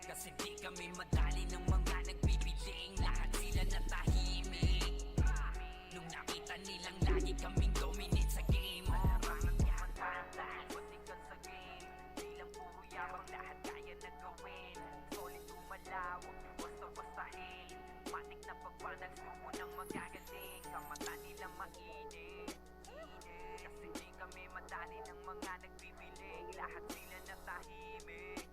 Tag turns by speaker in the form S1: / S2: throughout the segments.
S1: Kasi di kami madali ng mga nagbibiling. Lahat sila natahimik nung nakita nilang lagi kaming dominate sa game. Marangang yaman, patikan sa game. Di lang puro yabang, lahat kaya na gawin. Solid tumalawag, basta-bastahin. Matik na pagpanag, suko ng magagaling. Sa mata nila mainit. Kasi di kami madali ng mga nagbibiling. Lahat sila natahimik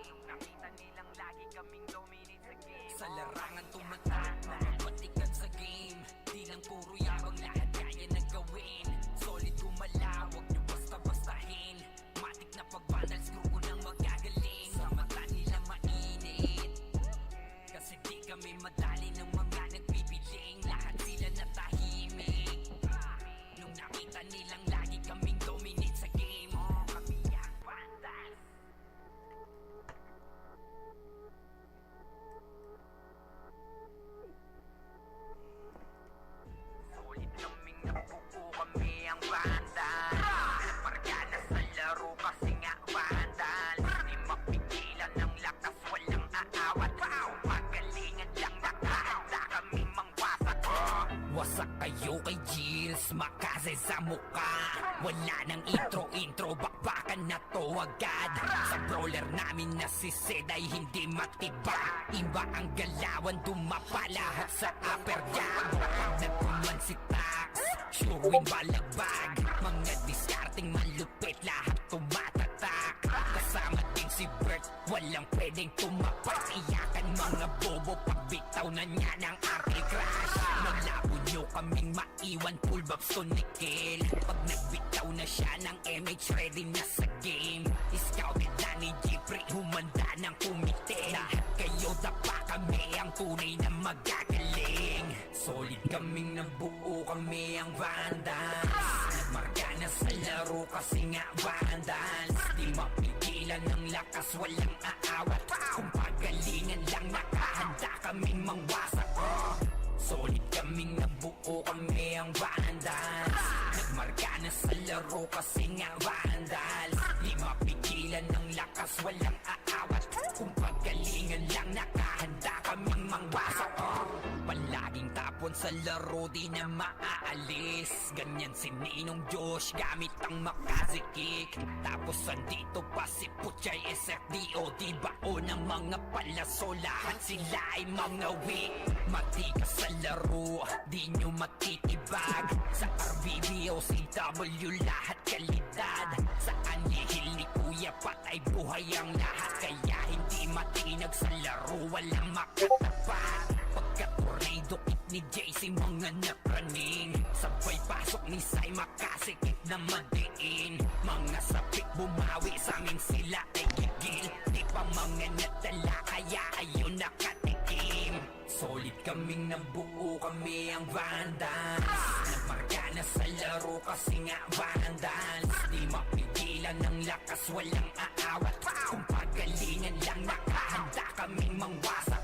S1: nung nakita nilang lagi kaming dominate sa game. Sa larangan tumatak, mga patikan sa game. Di lang puro yabang, lahat kaya na gawin. Solid tumalawag, nyo basta-bastahin. Matik na pagbanal, suko ng magagaling. Sa mata nila mainit. Kasi di kami madali ng mga nagbibiling. Lahat sila natahimik nung nakita nilang lagi kaming dominate sa game. Kami ang Vandals. Sulit kaming nabuo, kami ang Vandals. Margana sa laro kasi nga Vandals. Di mapigilan ng lakas, walang aawat. Pagalingan lang, nakahanda kaming mangwasak. Wasak kayo kay Gilles, makase sa muka. Wala nang intro, bakbakan na to agad. Sa brawler namin na si Sid ay hindi matiba. Iba ang galawan, dumapa lahat sa upper jab. Pag nagkuman si Tax, sure win balagbag. Mga diskarting malupit, lahat tumatatak. Kasama din si Bert, walang pwedeng tumapak. Iyakan mga bobo, pagbitaw na niya ng arcade crash. Malabo nyo kaming maiwan, full babs to Nikil. Pag nagbitaw na siya ng MH, ready na sa game. Scouted na ni Jeffrey, humanda ng kumite. Lahat kayo dapa, kami ang tunay na magagaling. Solid kaming nabuo, kami ang Vandals. Nagmarka na sa laro kasi nga Vandals. Di mapigilan ng lakas, walang aawat. Kung pagalingan lang, nakahanda kaming mangwasak. Solid kaming nabuo, kami ang Vandals. Nagmarka na sa laro kasi nga Vandals. Di mapigilan ng lakas, walang aawat. Kung pagalingan lang, nakahanda kaming mangwasak. Palaging tapon sa laro, di na maaalis. Ganyan si Ninong Josh, gamit ang Makazi kick. Tapos andito pa si Puchay SFDO. Di bao ng mga palaso, lahat sila ay mga weak. Matikas sa laro, di nyo matitibag. Sa RBB o CW, lahat kalidad. Sa anihil ni Kuya patay buhay ang lahat. Kaya hindi matinag sa laro, walang makatapat. Pagka-tornado kick ni JC, mga napraning. Sabay pasok ni Sai, makasikip na madiin. Mga sapik bumawi, sa amin sila ay gigil. Di pa mga natala, kaya ayun nakatikim. Solid kaming nabuo, kami ang Vandals. Nagmarka na sa laro kasi nga Vandals. Di mapigilan ng lakas, walang aawat. Kung pagalingan lang, nakahanda kaming mangwasak.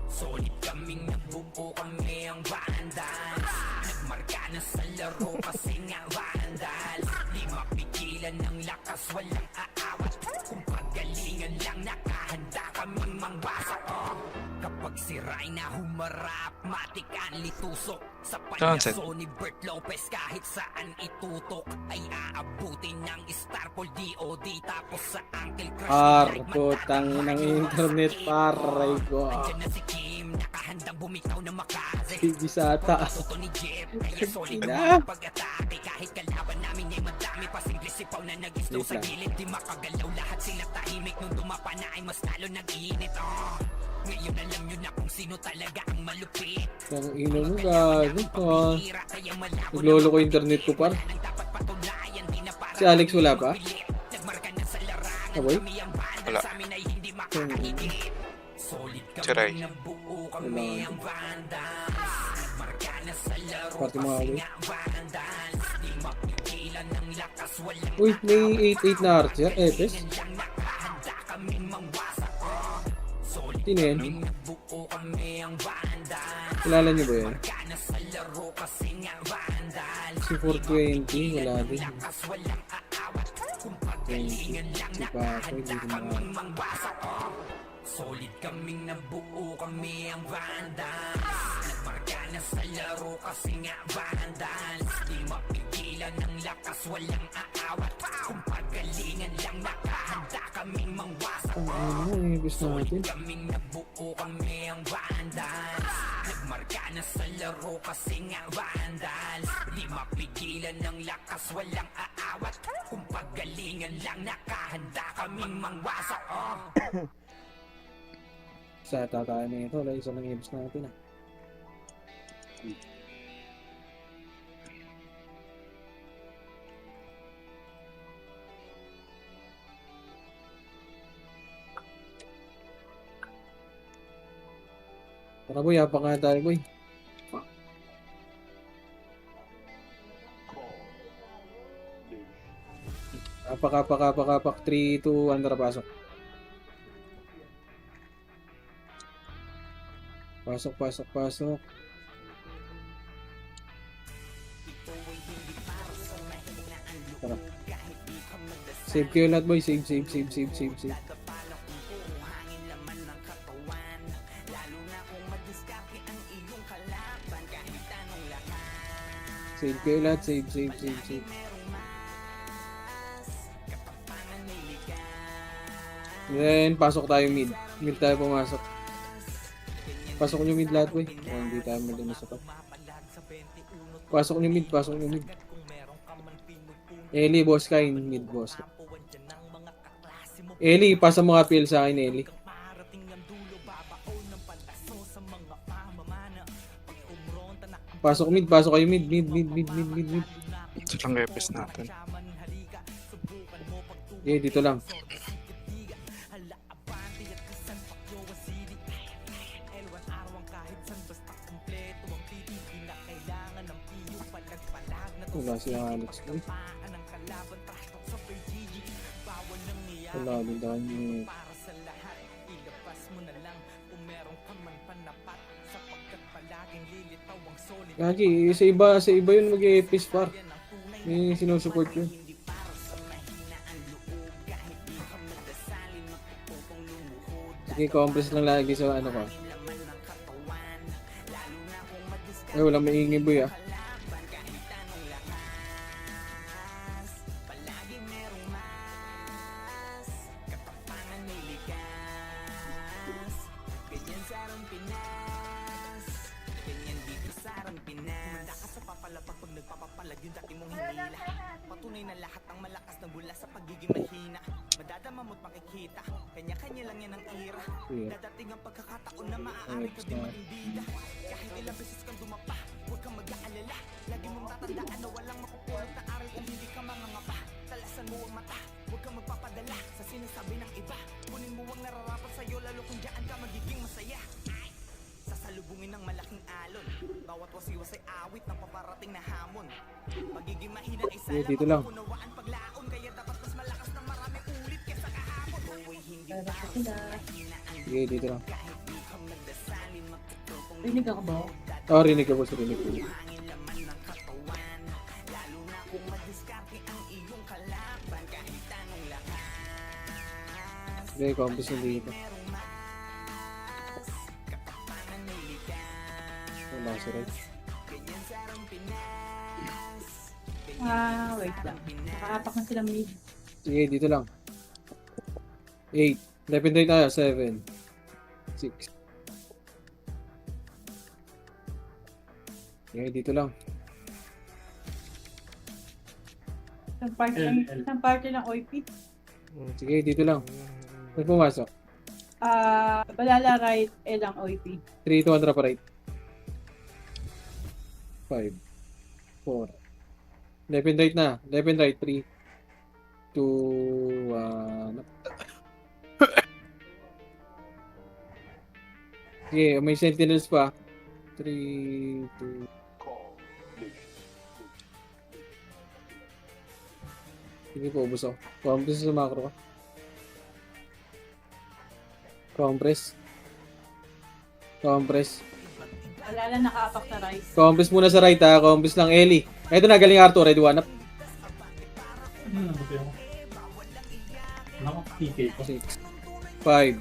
S1: Solid kaming nabuo, kami ang Vandals. Nagmarka na sa laro kasi nga Vandals. Di mapigilan ng lakas, walang aawat. Kung pagalingan lang, nakahanda kaming mangwasak. Kapag si Rayna humarap, matikan litusok. Sa palyaso ni Bert Lopez, kahit saan itutok ay aabutin ng Starpol DOD. Tapos sa Uncle Crush,
S2: Putang ng internet, paray ko.
S1: andyan na si Kim, nakahandang bumitaw na Makaze.
S2: Bisata.
S1: Soto ni Jeff, kaya solid
S2: Ina.
S1: ang pag-atake. Kahit kalaban namin ay madami pa, simple sipaw na nag-isto sa gilid. Di makagalaw, lahat sila tahimik. Nung dumapa na ay mas lalo nag-iinit. Ngayon alam nyo na kung sino talaga ang malupit.
S2: Ang ino mo gago pa. Naglolo ko internet ko par. Si Alex wala pa? Aboy?
S3: Wala. Siray.
S2: Party mga away. Uy, may 8-8 na archer. Epes. Sino yan? Kilala niyo ba yan? Si 420, wala din. Si Paco, hindi ko makakita.
S1: Solid kaming nabuo, kami ang Vandals. Nagmarka na sa laro kasi nga Vandals. Di mapigilan ng lakas, walang aawat. Kung pagalingan lang nakahanda kaming mangwasak.
S2: Ano yung ibis natin?
S1: Kaming nabuo, kami ang Vandals. Nagmarka na sa laro kasi nga Vandals. Di mapigilan ng lakas, walang aawat. Kung pagalingan lang nakahanda kaming mangwasak.
S2: Sa tataya na ito, dahil isa ng ibis natin ah. Tara boy, hapa nga tayo boy. Apak, 3, 2, 1, tara pasok. Pasok. Tara. Save kayo lahat boy, save. Save kayo lahat, save. Then, pasok tayo mid. Mid tayo pumasok. Pasok nyo mid lahat, boy. Oh, hindi tayo malinis pa. Pasok nyo mid. Eli, boss kain. Mid, boss. Eli, pasa mo ka PL sa akin, Eli. Pasok kayo mid.
S3: Ito lang epis natin.
S2: Dito lang. Wala si Alex. Wala din tayo niyo. Gagi, sa iba yun mag-epis par. May sinusupport yun. Sige, compress lang lagi sa ano ko. Ay, walang maingay boy ah.
S1: Patunay na lahat ng malakas na bula sa pagiging mahina. Madadama mo't makikita, kanya-kanya lang yan ang ira. Dadating ang pagkakataon na maaari ka din maging bida. Kahit ilang beses kang dumapa, huwag kang mag-aalala. Lagi mong tatandaan na walang makupulot na aral kung hindi ka mangangapa. Talasan mo ang mata, huwag kang magpapadala sa sinasabi ng iba. Kunin mo ang nararapat sa'yo, lalo kung dyan ka magiging masaya. Sasalubungin ng malaking alon, bawat wasiwas ay awit ng paparating na hamon. Pagiging mahina ay sala
S2: dito lang.
S1: mapunawaan paglaon, kaya dapat mas malakas ng marami ulit kesa kahapon. Buhay hindi
S2: Sige, dito lang.
S4: Rinig ako ba?
S2: Oh, rinig ko. Rinig ko. Sige, compass na dito. Wala si Red.
S4: Wait lang. Nakaapak na sila mid.
S2: Sige, dito lang. 8. Left and right tayo. 7. 6. Sige, dito lang.
S4: Isang party ng OIP.
S2: Sige, dito lang. Saan pumasok?
S4: Balala right, lang OIP.
S2: 3, 2, 1, drop right. 5. 4. Left and right na. Left and right. 3, 2, 1. Sige, may sentinels pa. 3, 2. Sige po, ubos ako. Compress sa macro ka. Compress.
S4: Balala nakaapak na right.
S2: Compress muna sa right ha. Compress lang Ellie. Ito na, galing Arthur. Ready, one up.
S5: PK pa.
S2: 6, 5,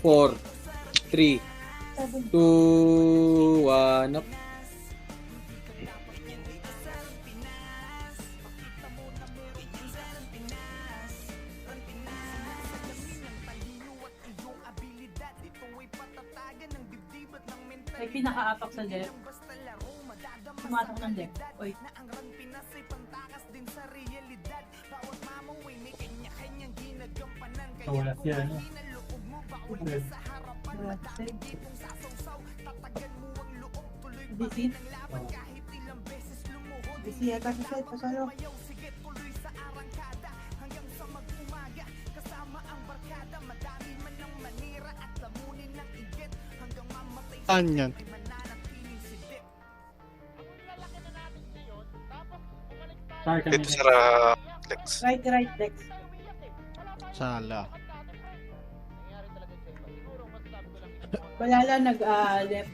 S2: 4, 3, 2, 1, up.
S4: May pinaka-apak sa left. Pumasok ng left. Oy.
S5: Wala siya, ano? Red.
S4: Visit.
S5: Oh.
S4: Visit ka sa side. Pasalo.
S3: Saan yan?
S5: Saan kami
S3: Dito
S5: na?
S3: sa Lex.
S4: Right, Dex.
S3: Sala.
S4: Balala nag-left.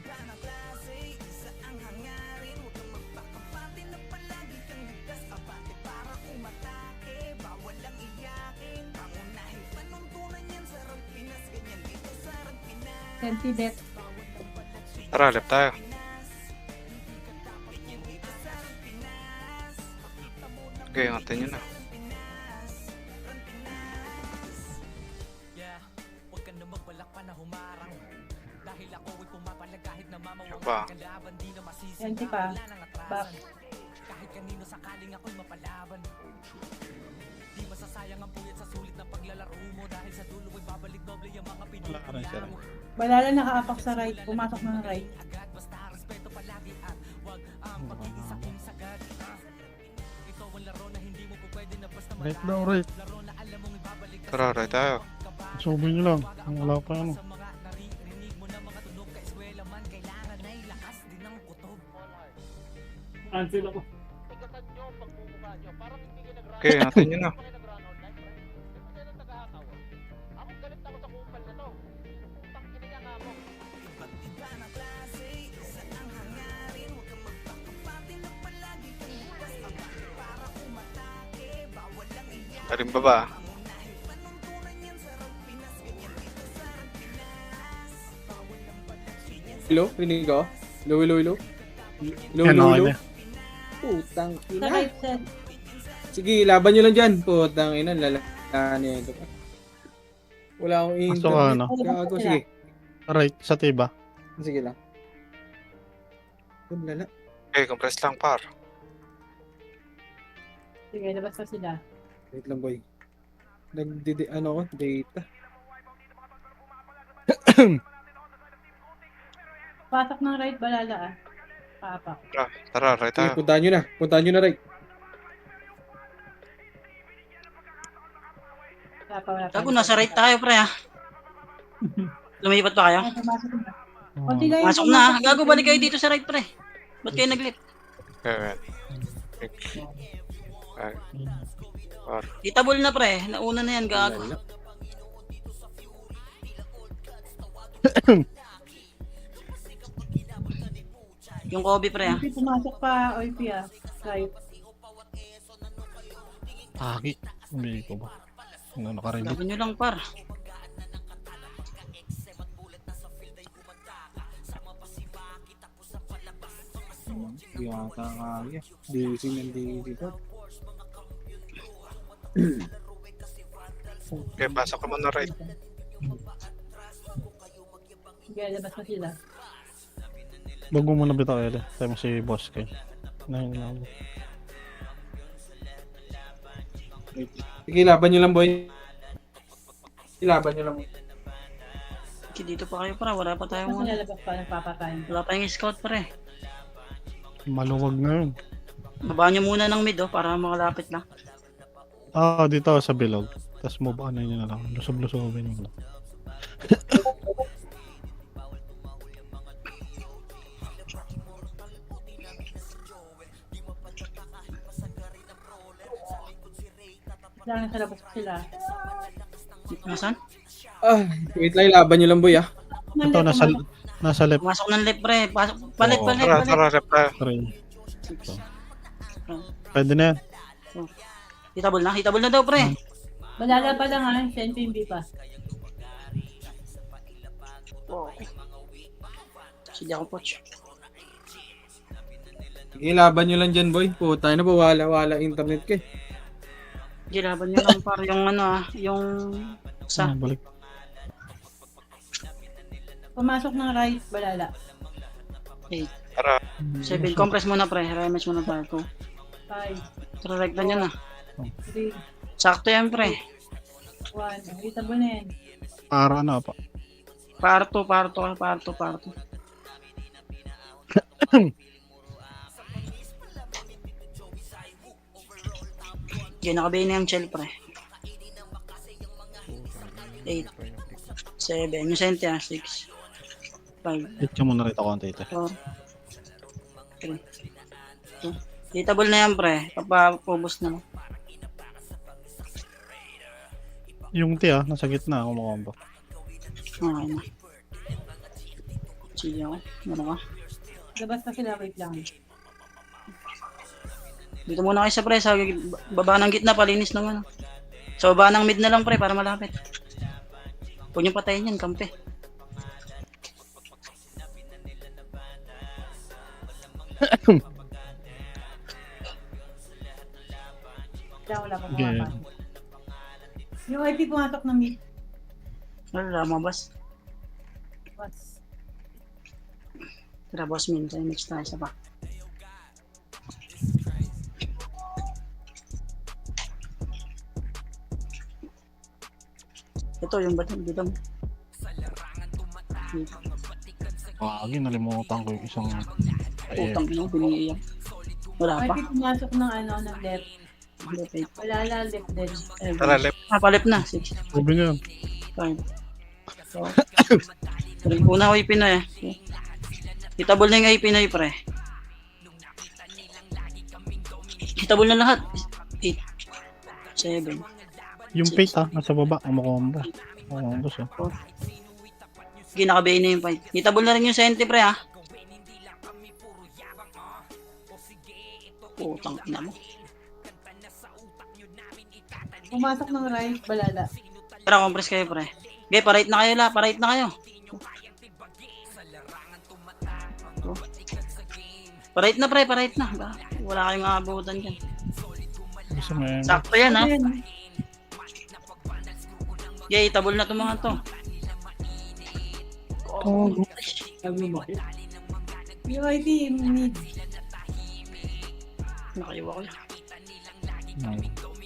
S4: Senti death.
S3: Tara, left tayo. Okay, antayin nyo na. Yung pa.
S4: Senti pa. Back.
S3: Wala ka rin siya rin.
S4: Balala naka-apak sa right. Pumasok ng right.
S6: Right daw, right.
S3: Tara, right tayo.
S6: Subi nyo lang. Wala pa ano.
S5: Cancel ako.
S3: Okay, antayin nyo na. Karing baba.
S2: Hello? Rinig ko? Hello, hello, hello? Hello,
S6: Yan,
S2: hello,
S6: okay
S2: hello?
S6: na.
S2: Putang
S4: Sa
S2: ina.
S4: right side.
S2: Sige, laban nyo lang dyan. Putang ina, lalakaan niya ito. Wala akong
S6: Pasok ka, ano?
S2: Gago, sige.
S6: Right, sa tiba.
S2: Sige lang. Lala.
S3: Okay, compress lang par.
S4: Sige, labas pa sila.
S2: Wait lang, boy. Ano ko? Data.
S4: Pasok ng right, balala ah. Paapak.
S3: Tara, right
S2: Sige,
S3: tayo.
S2: puntahan nyo na. Puntahan nyo na, right.
S4: Wala pa.
S7: Gago, nasa right tayo, pre, ha? Lumipat pa kayo?
S4: Ay, pumasok na.
S6: Oh.
S4: Konti lang yung
S7: Masok na.
S4: pumasok.
S7: Gago, balik kayo dito sa right, pre. Ba't kayo nag-left?
S3: Okay, wait. Okay. Par.
S7: Itabol na, pre. Nauna na yan, gago.
S2: Lala.
S7: Yung Kobe, pre, ha?
S4: Hindi pumasok pa, OP ah. Right.
S6: Aki. Hindi ko ba? Ano, nakaready.
S7: Gago nyo lang, par.
S2: Hindi ata kaya. Busy ng dito.
S3: Okay, pasok ka muna right.
S4: Sige, labas pa sila.
S6: Bago mo na bitaw, Ele. Tayo mo si boss kay. Nahin na ako.
S2: Sige, laban nyo lang, boy. Ilaban nyo lang.
S7: Okay, dito pa kayo, pre. Wala pa
S4: Kasi
S7: tayong...
S4: lalabas pa, nagpapatayin.
S7: Wala pa yung scout, pre.
S6: Maluwag na yun.
S7: Babaan nyo muna ng mid, oh, para makalapit lang.
S6: Ah, dito sa bilog. Tapos move on nyo na lang. Lusob-lusobin nyo lang.
S4: Lang sa labas pa sila.
S7: Nasaan?
S2: Ah, wait lang, ilaban nyo lang, boy, ah.
S6: Ito, nasa left.
S7: Pumasok ng left, pre. Pasok. Palit,
S6: Oo.
S7: palit,
S3: Tara,
S7: palit.
S3: tara, left tayo.
S6: Three. Ito. Pwede na yan.
S7: Hitabol na daw, pre.
S4: Balala pa lang ha, Sento hindi pa.
S7: Okay. Sige ako, Poch.
S2: Sige, laban nyo lang dyan, boy. Puta na po, wala internet ka eh.
S7: Gilaban nyo lang par yung yung sa.
S6: Balik.
S4: Pumasok ng right, balala.
S7: 8.
S3: Tara.
S7: 7. Compress muna pre. Rematch muna tayo.
S4: 5,
S7: Trarekta nyo na.
S4: 3,
S7: Sakto yan pre.
S4: 1. Kita mo na yan.
S6: Para na pa.
S7: Parto. Yan, nakabay na yung shell pre. 8. 7. Yung sente 6. 5.
S6: Hit ka muna rito konti ito.
S7: 4. 3. 2. Hitable na yan pre. Papapubos na lang.
S6: Yung T nasa gitna kumukombo.
S7: Okay na. Sige ako. Ano ka?
S4: Labas na sila, wait lang.
S7: Dito muna kayo sa pre. Sa baba ng gitna, palinis ng ano. Sa baba ng mid na lang pre, para malapit. Huwag niyong patayin yan, kampe.
S4: Wala pa
S6: Okay.
S4: pumapasok. Yung IP pumatok ng mid.
S7: Wala, mabas.
S4: Was.
S7: Tara, boss min. Tayo next tayo sa pa. Ito yung batang dito.
S6: Wagi, nalimutan ko yung isang...
S7: Utang ino, binigyan. Wala pa.
S4: IP pumasok ng ng left.
S7: Wait.
S4: Balala, left din.
S3: Tara, left.
S7: Palip na. 6.
S6: Sabi niya,
S7: 5. So, una ko ipinoy eh. Hitable na yung ipinoy pre. Hitable na lahat. 8. 7.
S6: yung fate nasa baba, kumukombo. Kumukombo siya.
S7: Sige, nakabay na yung fight. Hitable na rin yung sente pre ha. Putang ina mo.
S4: Pumasok ng right, balala.
S7: Tara, compress kayo pre. Okay, pa-right na kayo la. Pa-right na kayo. Pa-right na pre, pa-right na. Wala kayong aabutan dyan.
S6: Gusto mo yan.
S7: Sakto yan ha.
S4: Ayan.
S7: Okay, tabol na itong mga to.
S6: Oh,
S4: Yung IP, mid.
S7: Nakaiwa ko yan.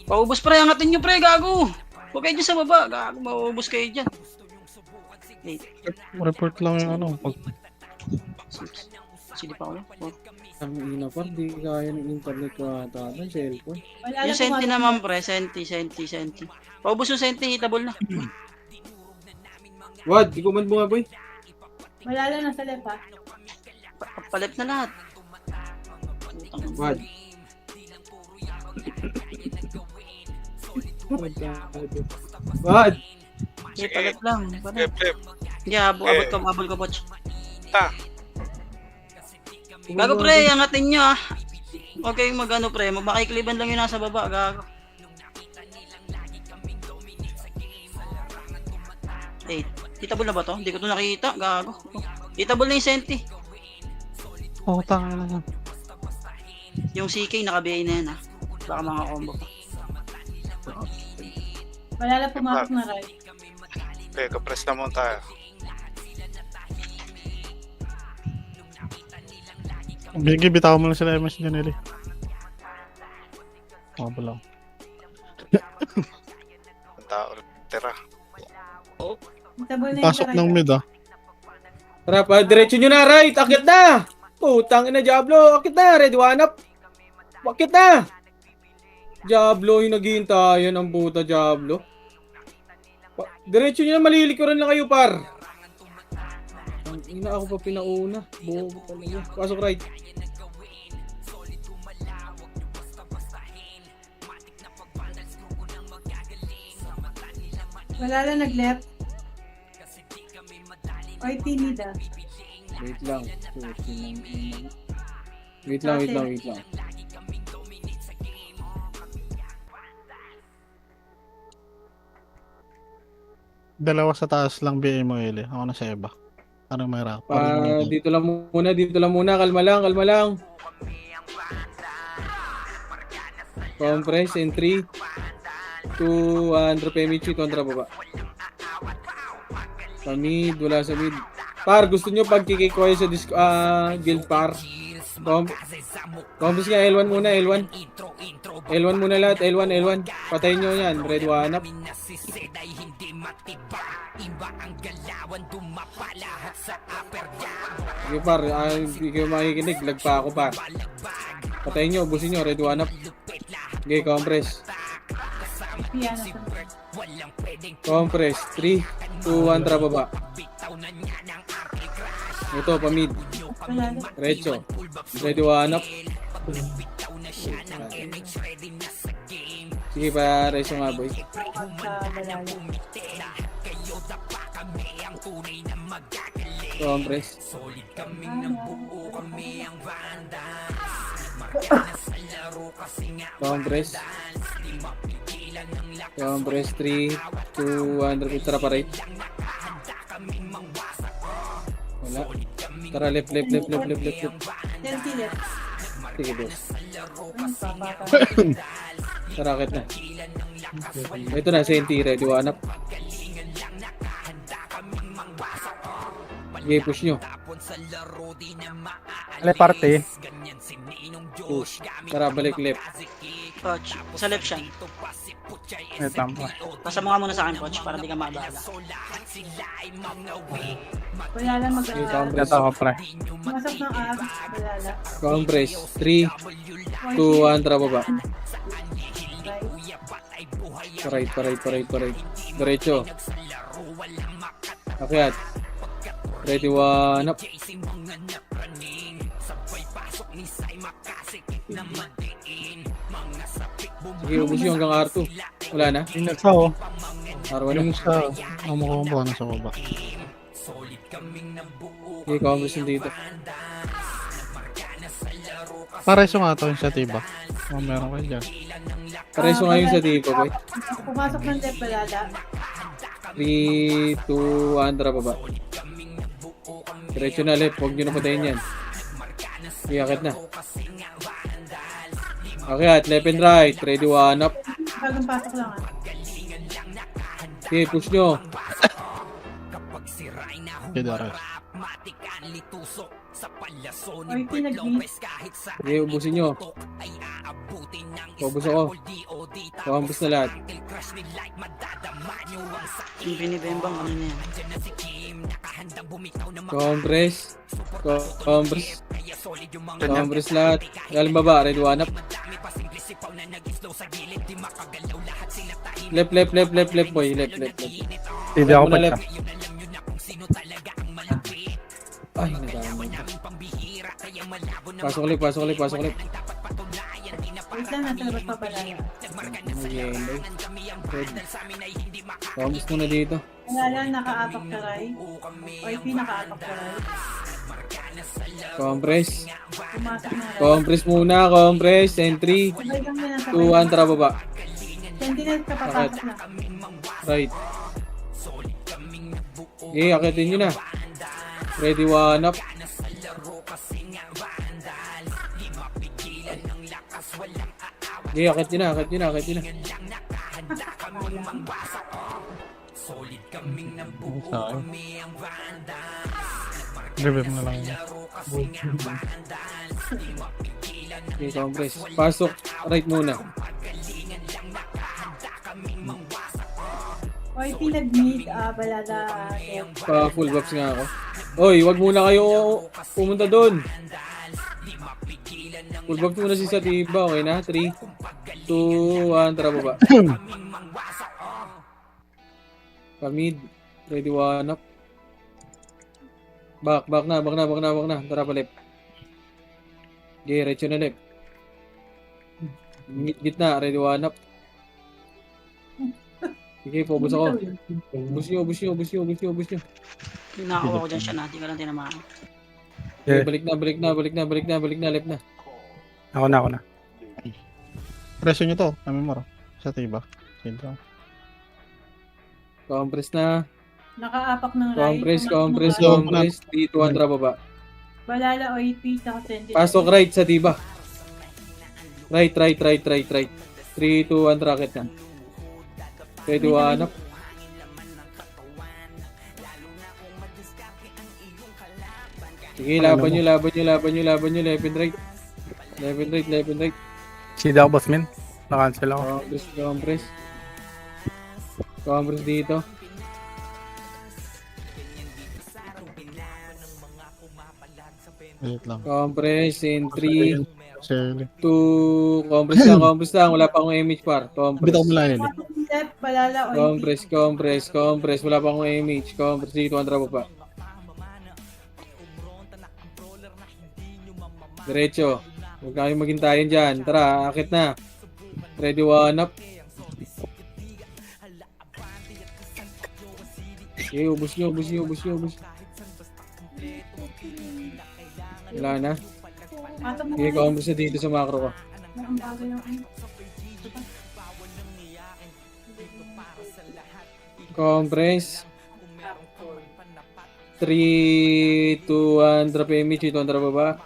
S7: Paubos pre, angatin nyo pre, gago. Huwag kayo dyan sa baba, gago, maubos kayo dyan. 8,
S6: report lang yung ano. Pag
S7: 6. Sige pa ulit.
S2: Ang ina par, di kaya ng internet ko ata ng cellphone.
S4: Balala
S7: Yung senti
S4: pumasok
S7: naman pre, senti. Paubos yung senti, hitable na.
S2: Wad, di ko man bunga boy.
S4: Balala nasa left ha.
S7: Palip na lahat.
S2: Wad. Wad.
S7: Sige, palip lang.
S3: Left, left.
S7: Yeah, abot ko, Poch.
S3: Ta.
S7: Gago pre, angatin nyo ah. Okay, magano pre, makikliban lang yung nasa baba, gago. 8. Hitable na ba to? Hindi ko to nakikita, gago. Hitable na yung senti.
S6: oh, tanga na yan.
S7: Yung CK naka-BA na yan ah. Baka mga combo pa.
S4: Balala pumasok ng right.
S3: Okay, kapress na muna tayo.
S6: Bigay, bitaw mo lang sila MS niya nila. Oh, lang.
S3: Ang tao. Tira.
S4: Table na yung
S6: Pasok
S4: sa
S6: ng
S4: right.
S6: mid
S2: Tara pa, diretso nyo na, right! Akit na! Putang ina, Diablo! Akit na! Ready, one up! Akit na! Diablo, yung naghihintayan ang puta, Diablo. Diretso nyo na, malilikuran lang kayo, par! Ang ina, ako pa pinauna. Bobo talaga. Pasok right.
S4: Balala nag-left. IP mid ah.
S2: Wait lang. Wait lang.
S6: Dalawa sa taas lang BA mo, Eli. Ako na sa iba. Parang may rock.
S2: Dito lang muna. Kalma lang. Compress in 3, 2, 1, drop Emichi, kontra baba. Sa mid, wala sa mid. Par, gusto nyo pagkikik ko kayo sa guild par. Compress nga, L1 muna, L1. L1 muna lahat, L1. Patayin nyo yan, red one up. Sige par, hindi kayo makikinig, lag pa ako par. Patayin nyo, ubusin nyo, red one up. Okay, compress.
S4: Piano sa
S2: Compress, 3, 2, 1, tara baba. Ito, pamid.
S4: balala.
S2: Diretso. Ready one up. Sige pa, reso nga boy.
S4: Sa balala.
S2: Compress. Compress. Compress 3, 2, 1, repeat. Tara pa right. Wala. Tara left.
S4: Senti left.
S2: Sige boss.
S4: Ano pa, papa?
S2: Tara akit na. Ito na, Senti. Ready one up. Okay, push nyo.
S8: Ale parte.
S2: Push. Tara, balik left.
S7: Coach, sa left siya.
S8: Eh, tampo.
S7: Pasa mo nga muna sa akin, coach, para di ka maabala.
S4: Balala
S2: Okay,
S4: mag-aaral.
S2: compress.
S8: Ito ako, pre.
S4: Masok ng abs, balala.
S2: Compress. 3, 2, 1, tara baba.
S4: Right.
S2: Paray. Diretso. Akyat. Ready one up. Sige, ubus yung hanggang R2. Wala na?
S6: Yung isa, oh.
S2: R1 na.
S6: Yung isa, umukumpa na sa baba.
S2: Sige, compress yung dito.
S6: Pareso nga to yung sa tiba. Oh, meron kayo dyan.
S2: Pareso ngayon sa tipo, boy.
S4: Pumasok ng left, balala.
S2: 3, 2, 1, tara baba. Diretso na left, huwag nyo na patayin yan. Sige, akit na. Akyat, left and right. Ready one up.
S4: Bagong pasok lang ah.
S2: Sige, push nyo.
S6: Okay, Dara.
S4: Oy, pinag-beat.
S2: Sige, ubusin nyo. Ubus ako. Pakampus na lahat.
S7: Yung binibembang, ano na yan?
S2: Compress. Compress lahat. Galing baba, ready one up. Left boy, left.
S8: Hindi ako
S2: Muna
S8: pa.
S2: left. Ay, nadami. Pasok ulit.
S4: Wait lang, nasa labas pa balala.
S2: Yellow. Red. Vamos muna dito.
S4: Balala, naka-apak ka right. Oy, naka-apak ka right.
S2: Compress.
S4: Pumasok na right.
S2: Compress muna. Compress. Entry.
S4: Sabay lang yan, nasa
S2: 2, 1, tara baba.
S4: Sentinel ka, papasok na.
S2: Right. Okay, akitin nyo na. Ready one up. Okay, akit nyo na.
S6: Sa akin. Revive na lang yun.
S2: Okay, compress. Pasok. Right muna.
S4: Oy, pinag-meet, balala.
S2: Pa full buffs nga ako. Oy, wag muna kayo pumunta doon. Full buffs muna si Satiba. Okay na? 3, 2, 1, tara baba. Pamid. Ready one up. Back na. Tara pa left. Okay, retso na left. Gitna, ready one up. Sige, focus ako. Ubus nyo.
S7: Nakakuha ko dyan siya na, di ka lang tinamaan.
S2: Okay, balik na, left na.
S8: Ako na.
S6: Preso nyo to. Kami mo, sa tiba. Sintro.
S2: Compress na.
S4: Nakaapak ng right.
S2: Compress,
S4: Pumasok ng
S2: compress,
S4: right.
S2: compress. Dito, Andra, baba.
S4: Balala OAP, tsaka Sentinel.
S2: Pasok right sa diba. Right. 3, 2, 1, rocket na. Ready, wanap. Sige, laban nyo. Left and right. Left and right.
S8: Sida ako, boss min. Na-cancel ako.
S2: Compress. Compress dito.
S6: Wait lang.
S2: Compress in 3,
S6: Shelly.
S2: 2, compress lang. Wala pa akong image par. Compress.
S6: Bitaw mo lang yun eh.
S4: Pumasok ng left, balala OAP.
S2: Compress. Wala pa akong image. Compress dito, Andra, baba. Diretso. Huwag na kayong maghintayin dyan. Tara, akit na. Ready, one up. Okay, ubus nyo. Wala na.
S4: Pasok ng
S2: Okay,
S4: right.
S2: compress na dito sa macro ko.
S4: Ang bago yung ano.
S2: Compress. 3, 2, 1, drop image. Ito, Andra, baba.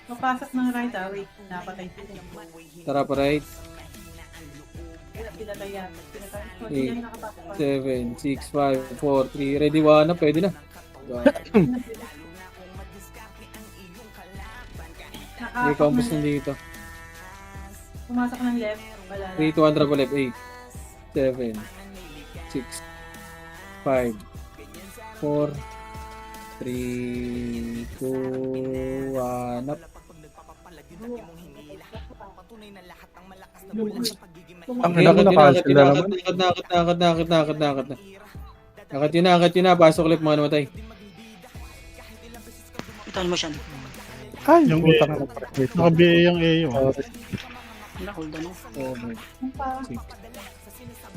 S4: Papasok ng right, wait. Napatay sila.
S2: Tara pa right.
S4: Pinatay yan. So,
S2: Eight.
S4: sila yung nakapasok pa.
S2: 7, 6, 5, 4, 3. Ready, one up. Pwede na. Okay,
S4: Nakaapak
S2: compress
S4: ng
S2: na dito.
S4: Pumasok ng left, balala.
S2: 3, 2, 1, drop left. 8, 7, 6, 5, 4, 3, 2, 1 up.
S8: Ang ina ko na-cancel na naman.
S2: Akit yun na. Pasok ulit mga namatay.
S7: Itan mo siya.
S8: Ay,
S6: Yung
S8: yung utang na pre. Wait lang.
S6: Naka-BA yung AO.
S7: Hold on.
S2: 7, 6,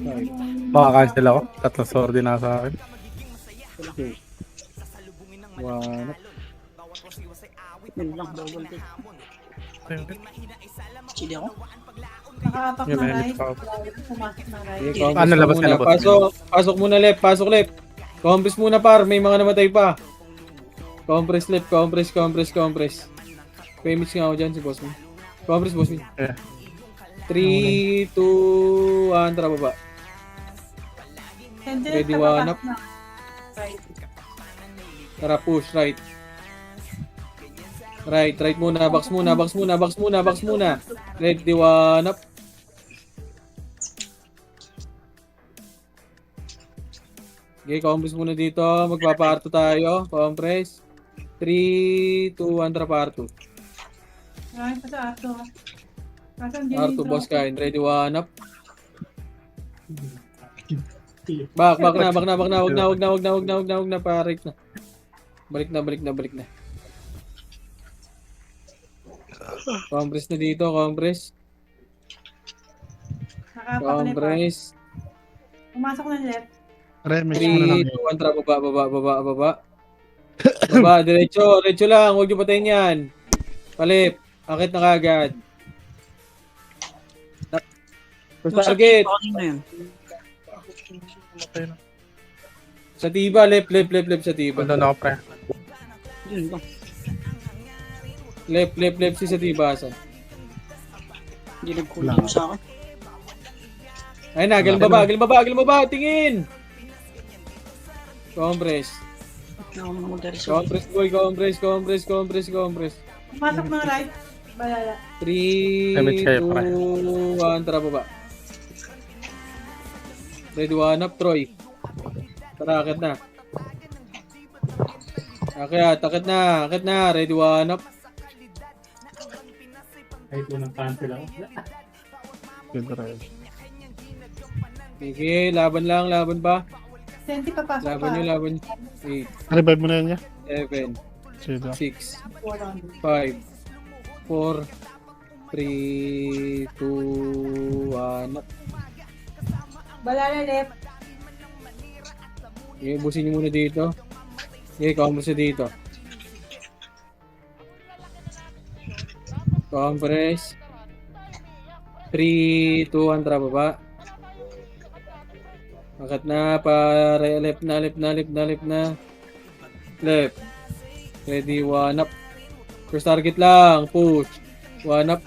S2: 5,
S8: Maka-cancel ako. Tatlong sordi na sa akin.
S2: 2, 1 up.
S7: Yun lang, double kill. Chili ako.
S4: Nakaapak
S8: Yun,
S4: ng
S8: ayun,
S4: right,
S8: nakaapak.
S4: balala. Pumasok ng right.
S2: Okay, compress
S8: Ano,
S2: ka
S8: labas ka
S2: muna.
S8: na, boss?
S2: Pasok muna left. Pasok left. Compress muna par. May mga namatay pa. Compress left. Compress. Pemits nga ako dyan si boss mo. Compress boss mo.
S8: Yeah.
S2: 3, 2, 1. Tara baba.
S4: Sentinel,
S2: Ready,
S4: nakapasok
S2: one up.
S4: na. Right.
S2: Tara push right. Right muna. Box muna. Ready, one up. Okay, compress muna dito. Magpaparto tayo. Compress. 3, 2, 1. Tara parto.
S4: Maraming pa sa Arto. Kaso hindi
S2: Parto
S4: dito.
S2: boss kain. Ready, one up. Back na. Wag na. Parik na. Balik na. Compress na dito, compress.
S4: Nakaapak na pa.
S2: Compress.
S4: Pumasok ng left.
S6: Remix mo na lang
S2: 3,
S6: yun.
S2: 2, 1, tara, baba. Baba, diretso lang. Huwag niyo patayin yan. Palip. Akit na kagad. First target.
S7: Ano yun?
S2: Sa tiba, left sa tiba.
S8: Wala na ako pre.
S7: Yun lang.
S2: Left si sa tiba. Saan?
S7: Hindi nagkulang sa akin.
S2: Ayun na, galing baba. Tingin. Compress.
S7: Hindi ako mag-resolve.
S2: Compress boy, compress.
S4: Pumasok ng right. Balala.
S2: 3,
S8: Damage kayo,
S2: 2,
S8: pre.
S2: 1, tara baba. Ready, one up, Troy. Tara, akit na. Akit na. Ready, one up.
S5: Kahit unang cancel ako.
S6: Good drive.
S2: Sige, laban pa.
S4: Senti papasok pa.
S2: Laban nyo. 8,
S6: Revive mo na yan niya.
S2: 7,
S6: Sida.
S2: 6,
S4: 400.
S2: 5, 4, 3, 2, 1 up.
S4: Balala left.
S2: Okay, busin nyo muna dito. Okay, combo sa dito. Compress. 3, 2, 1, tara baba. Angkat na, pare. Left na, left na, left na, left na. Left. Ready, one up. First target lang. Push. One up.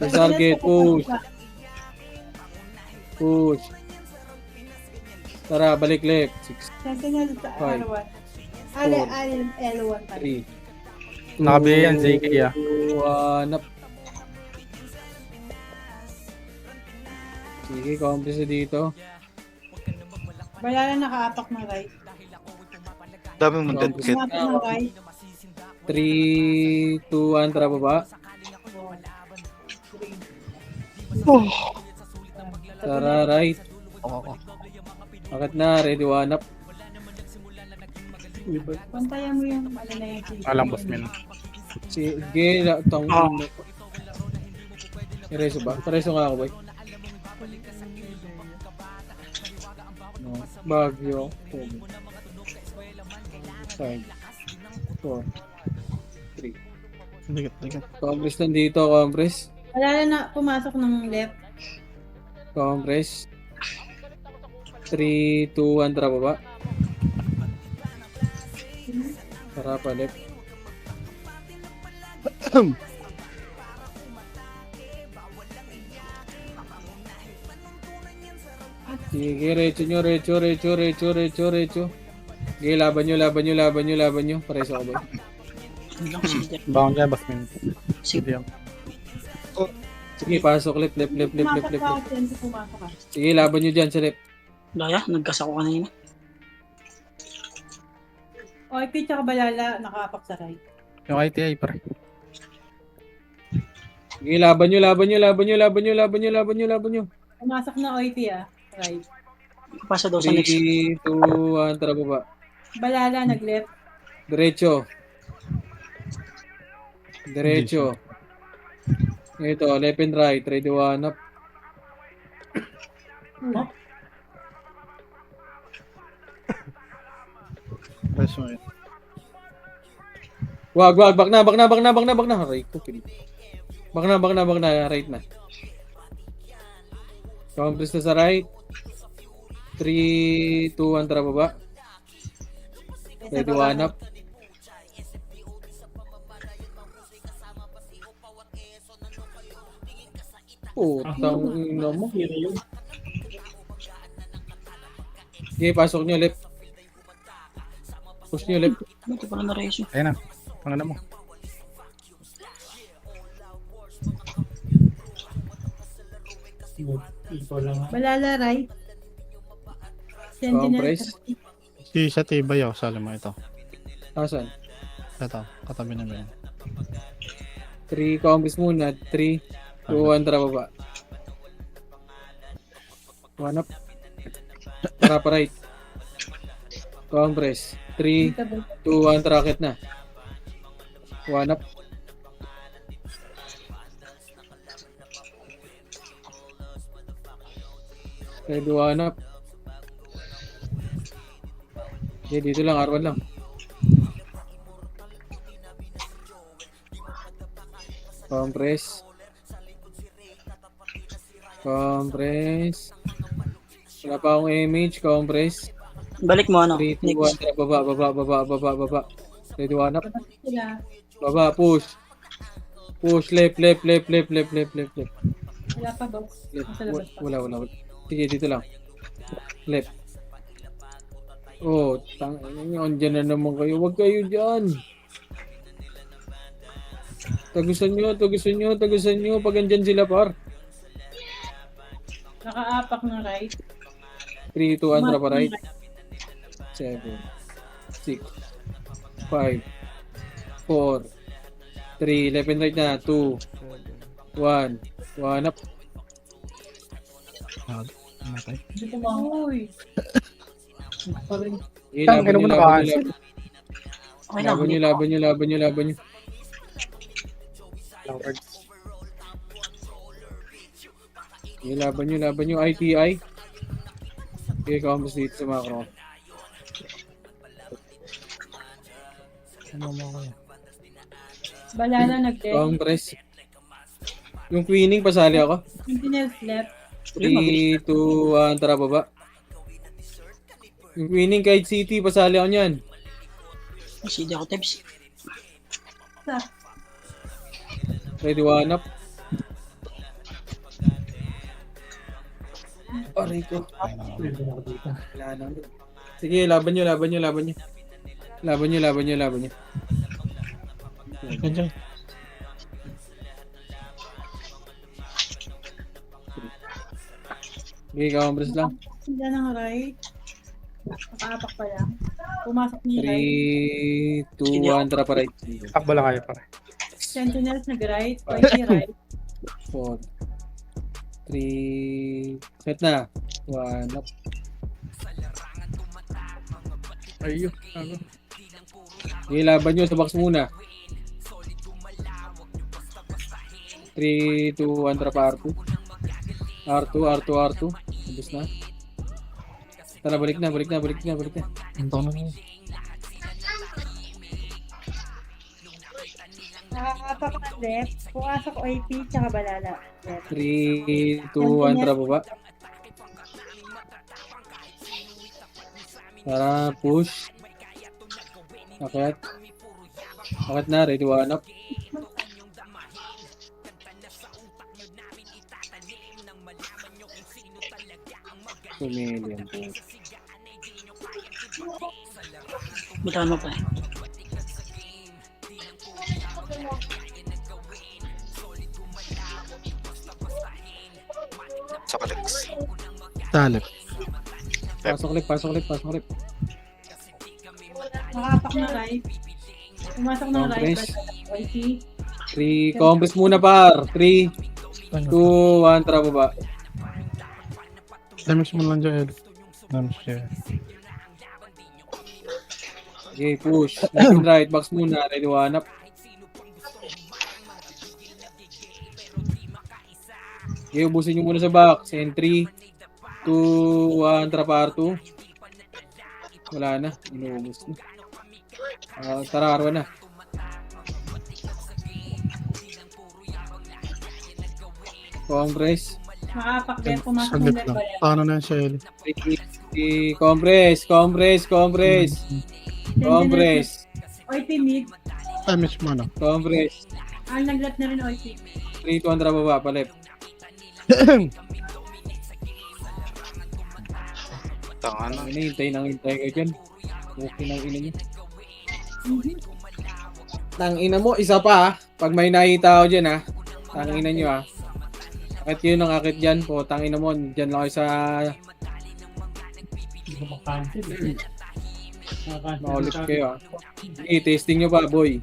S2: First target, push. Push. Tara, balik left. 6,
S4: Sentinel sa
S2: Five.
S4: R1.
S2: Four.
S4: L1 pa.
S2: 3.
S8: Nakabi yan, JK ah.
S2: One up. Sige, complex na dito.
S4: Balala nakaapak ng right.
S3: Dami mong dead kit.
S4: Kumapit ng right.
S2: 3, 2, 1, tara baba. Tara, right. Akit na, ready, one up.
S4: Pantayan mo yung ano na yung chicken.
S8: Alang boss min.
S2: Sige, tang. Reso ba? Pareso nga ako, boy. No, Bagyo. 5, 4, 3.
S6: Dikit.
S2: Compress nandito, compress.
S4: Balala na pumasok ng left.
S2: Compress. 3, 2, 1, tara baba. Tara pa left. Sige, recho nyo, recho. Sige, laban nyo. Pareso ako ba?
S8: Bawang dyan, boss min.
S7: Sige.
S2: Sige, pasok, left.
S4: Pumasok ka, Sentinel, pumasok ka.
S2: Sige, laban nyo dyan sa left.
S7: Daya, nagkas ako kanina.
S4: OIP tsaka balala nakaapak sa right.
S8: Yung ITI pre.
S2: Sige, laban nyo.
S4: Pumasok na OIP right.
S7: Pasa daw sa next.
S2: 3, 2, 1, tara baba.
S4: Balala nag-left.
S2: Diretso. Ito, left and right. Ready, one up.
S6: Press mo yun.
S2: Wag. Bak na. Aray ko, pili. Bak na. Right na. Compress na sa right. 3, 2, 1, tara baba. Ready, one up. Putang ina mo. Sige, pasok nyo left. Push nyo left.
S7: Ito pala na ratio.
S8: Ayun na. Pangana mo.
S5: Ikaw lang ha.
S4: Balala right. Sentinel.
S2: Compress.
S6: Si sa tibay ako, sali mo ito.
S2: Asan?
S6: Ito, katabi na yan.
S2: 3, compress muna. 3, 2, 1, tara baba. One up. Tara pa right. Compress. 3, 2, 1, tara akit na. One up. Ready, one up. Okay, dito lang, R1 lang. Compress. Wala pa akong image. Compress.
S7: Balik mo ano.
S2: 3, 2, 1, tara, baba. Ready, one up.
S4: Sila.
S2: Baba, push. Left.
S4: Wala pa boss.
S2: Left.
S4: Nasa labas pa.
S2: Wala. Sige, dito lang. Left. Oh, andyan na naman kayo. Huwag kayo dyan. Tagusan nyo. Pag andyan sila, par.
S4: Nakaapak ng right.
S2: 3, 2, 1, tara pa right. 7, 6, 5, 4, 3, left and right na. 2, 1, 1 up.
S6: Matay.
S4: Hindi ko mahuy.
S2: Okay,
S8: Tangina mo na cancel.
S7: Okay lang.
S2: laban nyo. Okay, laban nyo. ITI. Okay, kambas dito sa macro.
S6: Ano mo kayo?
S4: Balala nag-left.
S2: Compress. Yung queening, pasali ako.
S4: Sentinel's left.
S2: 3, 2, 1, tara baba. Yung winning kahit City, pasali ako niyan.
S7: Sige ako, Tebs.
S2: Ready one up. Aray ko.
S5: Pwede na ako dito.
S2: Wala na. Sige, laban nyo. Laban nyo.
S6: Ganyan.
S2: Sige, kawambres lang.
S4: Sila ng right. Nakaapak pa lang. Pumasok ni right.
S2: 3, 2, 1, tara pa right.
S8: Takbo lang kayo pare.
S4: Sentinels nag-right. Whitey right.
S2: 4, 3, set na. 1 up.
S8: Ayun. Ano?
S2: Sige, laban nyo sa box muna. 3, 2, 1, tara pa R2. R2. Ubus na. Tara, balik na.
S6: Ito na.
S4: Nakaapak ng left. Pumasok OIP tsaka balala. Left.
S2: 3, 2, 1, tara baba. Tara, push. Akit na, ready one up. Million po.
S7: Bitawan mo pa eh.
S3: Sa Alex.
S6: Talip.
S2: Pasok lip.
S4: Nakaapak ng right. Pumasok ng right.
S2: Compress.
S4: balala, OIP.
S2: 3, compress muna par. 3, 2, 1, tara baba.
S6: Damage mo lang dyan, Ed. Damage dyan.
S2: Okay, push. Left and right, box muna. Ready one up. Okay, ubusin nyo muna sa box. And 3, 2, 1, tara pa R2. Wala na. Inuubos na. Tara, R1 na. Compress.
S4: Nakaapak din. Pumasok ng
S6: Saglit
S4: left.
S6: lang.
S4: balala.
S6: Paano na yan siya, Ed?
S2: Compress.
S4: OIP mid.
S6: Damage mo na.
S2: Compress.
S4: Nag-left na rin OIP.
S2: 3, 2, 1, tara baba. Palip.
S3: Tanga na.
S2: Hintay kayo dyan. Okay ng ina nyo. Tang ina mo, isa pa ha. Pag may nakita ako dyan ha. Tang ina nyo ha. Akit yun ang akit dyan po. Tang ina mo, dyan lang kayo sa
S5: Hindi ko makancel.
S2: maulit kayo ha. Okay, testing nyo pa boy.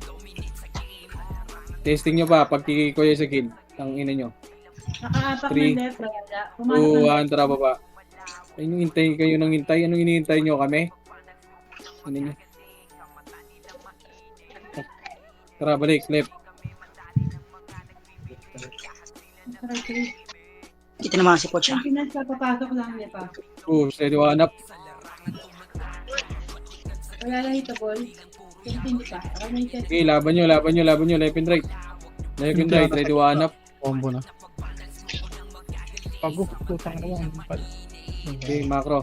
S2: Testing nyo pa pag tiki ko yung sa kill. Tang ina nyo.
S4: Nakaapak
S2: Three,
S4: ng left. balala. Pumasok ng
S2: 2, 1, tara baba. Ayun yung hintay kayo ng hintay. Anong hinihintay nyo kami? Ano nyo? Tara, balik, left.
S4: right.
S7: Kita naman si Coach ah.
S4: Sentinels na papasok lang left ah.
S2: Push, ready one up.
S4: Wala lang hitable. Hindi pa.
S2: Okay, laban nyo. Left and right. Left and right, ready one up.
S6: Combo na.
S8: Pago. Tutang na lang.
S2: Okay, macro.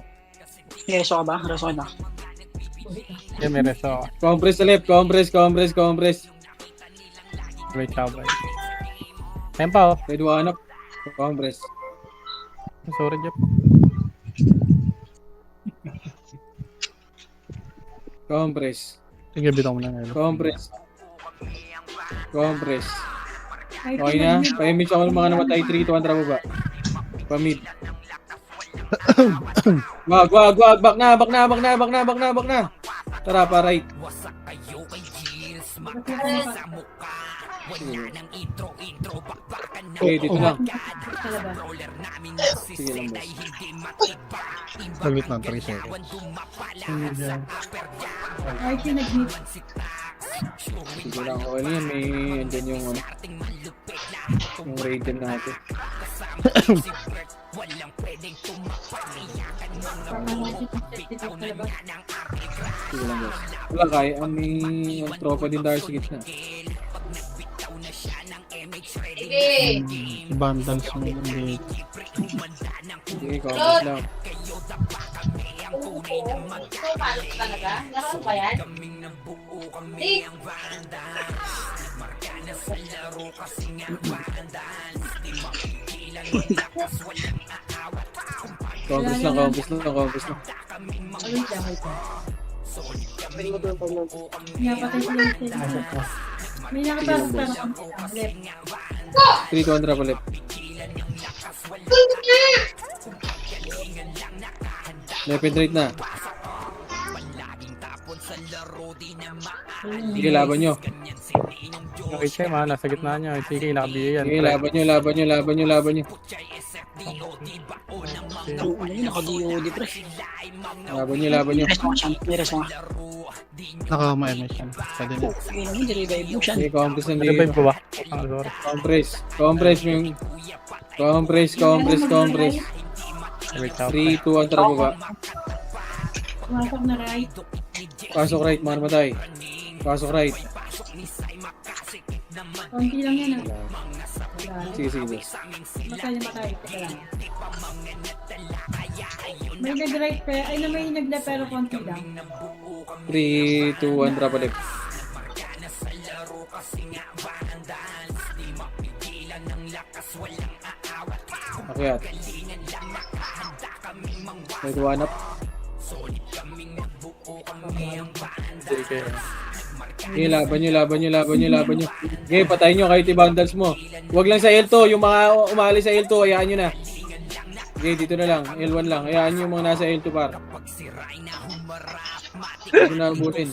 S7: Reso ka ba?
S8: Yeah, may reso.
S2: Compress sa left, compress.
S8: Great job. Tempo.
S2: Ready one up. Compress.
S8: Sorry, Jeff.
S2: Compress.
S6: Sige, bitaw mo na, Ed.
S2: Compress. Okay na. Pa-image ako ng mga namatay. 3 to 1 tara baba. Pa-mid. Wag. Back na. Tara, pa right. Okay, dito lang. Sige lang, boss.
S6: Saglit lang, 3 seconds.
S4: OIP nag-hit.
S2: Sige lang. Okay na yan. May andyan yung ano. Yung raiden natin. Sige lang, boss. Wala kaya. Ang tropa din tayo sa gitna.
S6: Vandals mo lang dito.
S2: Sige, comment lang.
S4: Talaga? Laro ba yan?
S2: Compass lang, compass lang, compass lang.
S4: Wait lang, wait lang. Napatay ko lang sila. May nakapasok pa na left.
S2: 3 to 1 drop ulit. Left and right na. Sige, laban nyo.
S8: Yung HM ha, nasa gitna niya. Sige, nakabiya yan.
S2: Sige, laban nyo, laban nyo, laban nyo, laban nyo.
S7: Ang ano yun, naka-DOD pre.
S2: Laban nyo, laban nyo.
S7: Rest mo siya, may rest mo.
S6: Naka-MS yan. Pwede na.
S7: Sige naman, di-revive mo siya.
S2: Sige, compress na
S8: Revive
S2: dito.
S8: ko ba? Ah, sorry.
S2: Compress. Compress yung... Compress, compress, compress.
S8: Wait ako.
S2: 3, 2, 1, tara baba.
S4: Pumasok na right.
S2: Pasok right, mga namatay. Pasok right.
S4: Konti lang yan ah. Wala.
S2: Sige, sige.
S4: Matay na matay. Teka lang. May nag-right pero, ay na may nag-left pero konti lang.
S2: 3, 2, 1, drop ulit. Akyat. May one up.
S8: Sige.
S2: Okay, laban nyo, laban nyo, laban nyo, laban nyo. Okay, patayin nyo kahit i-bundles mo. Huwag lang sa L2, yung mga umali sa L2, hayaan nyo na. Okay, dito na lang, L1 lang. Hayaan nyo yung mga nasa L2 par. Dito na abutin.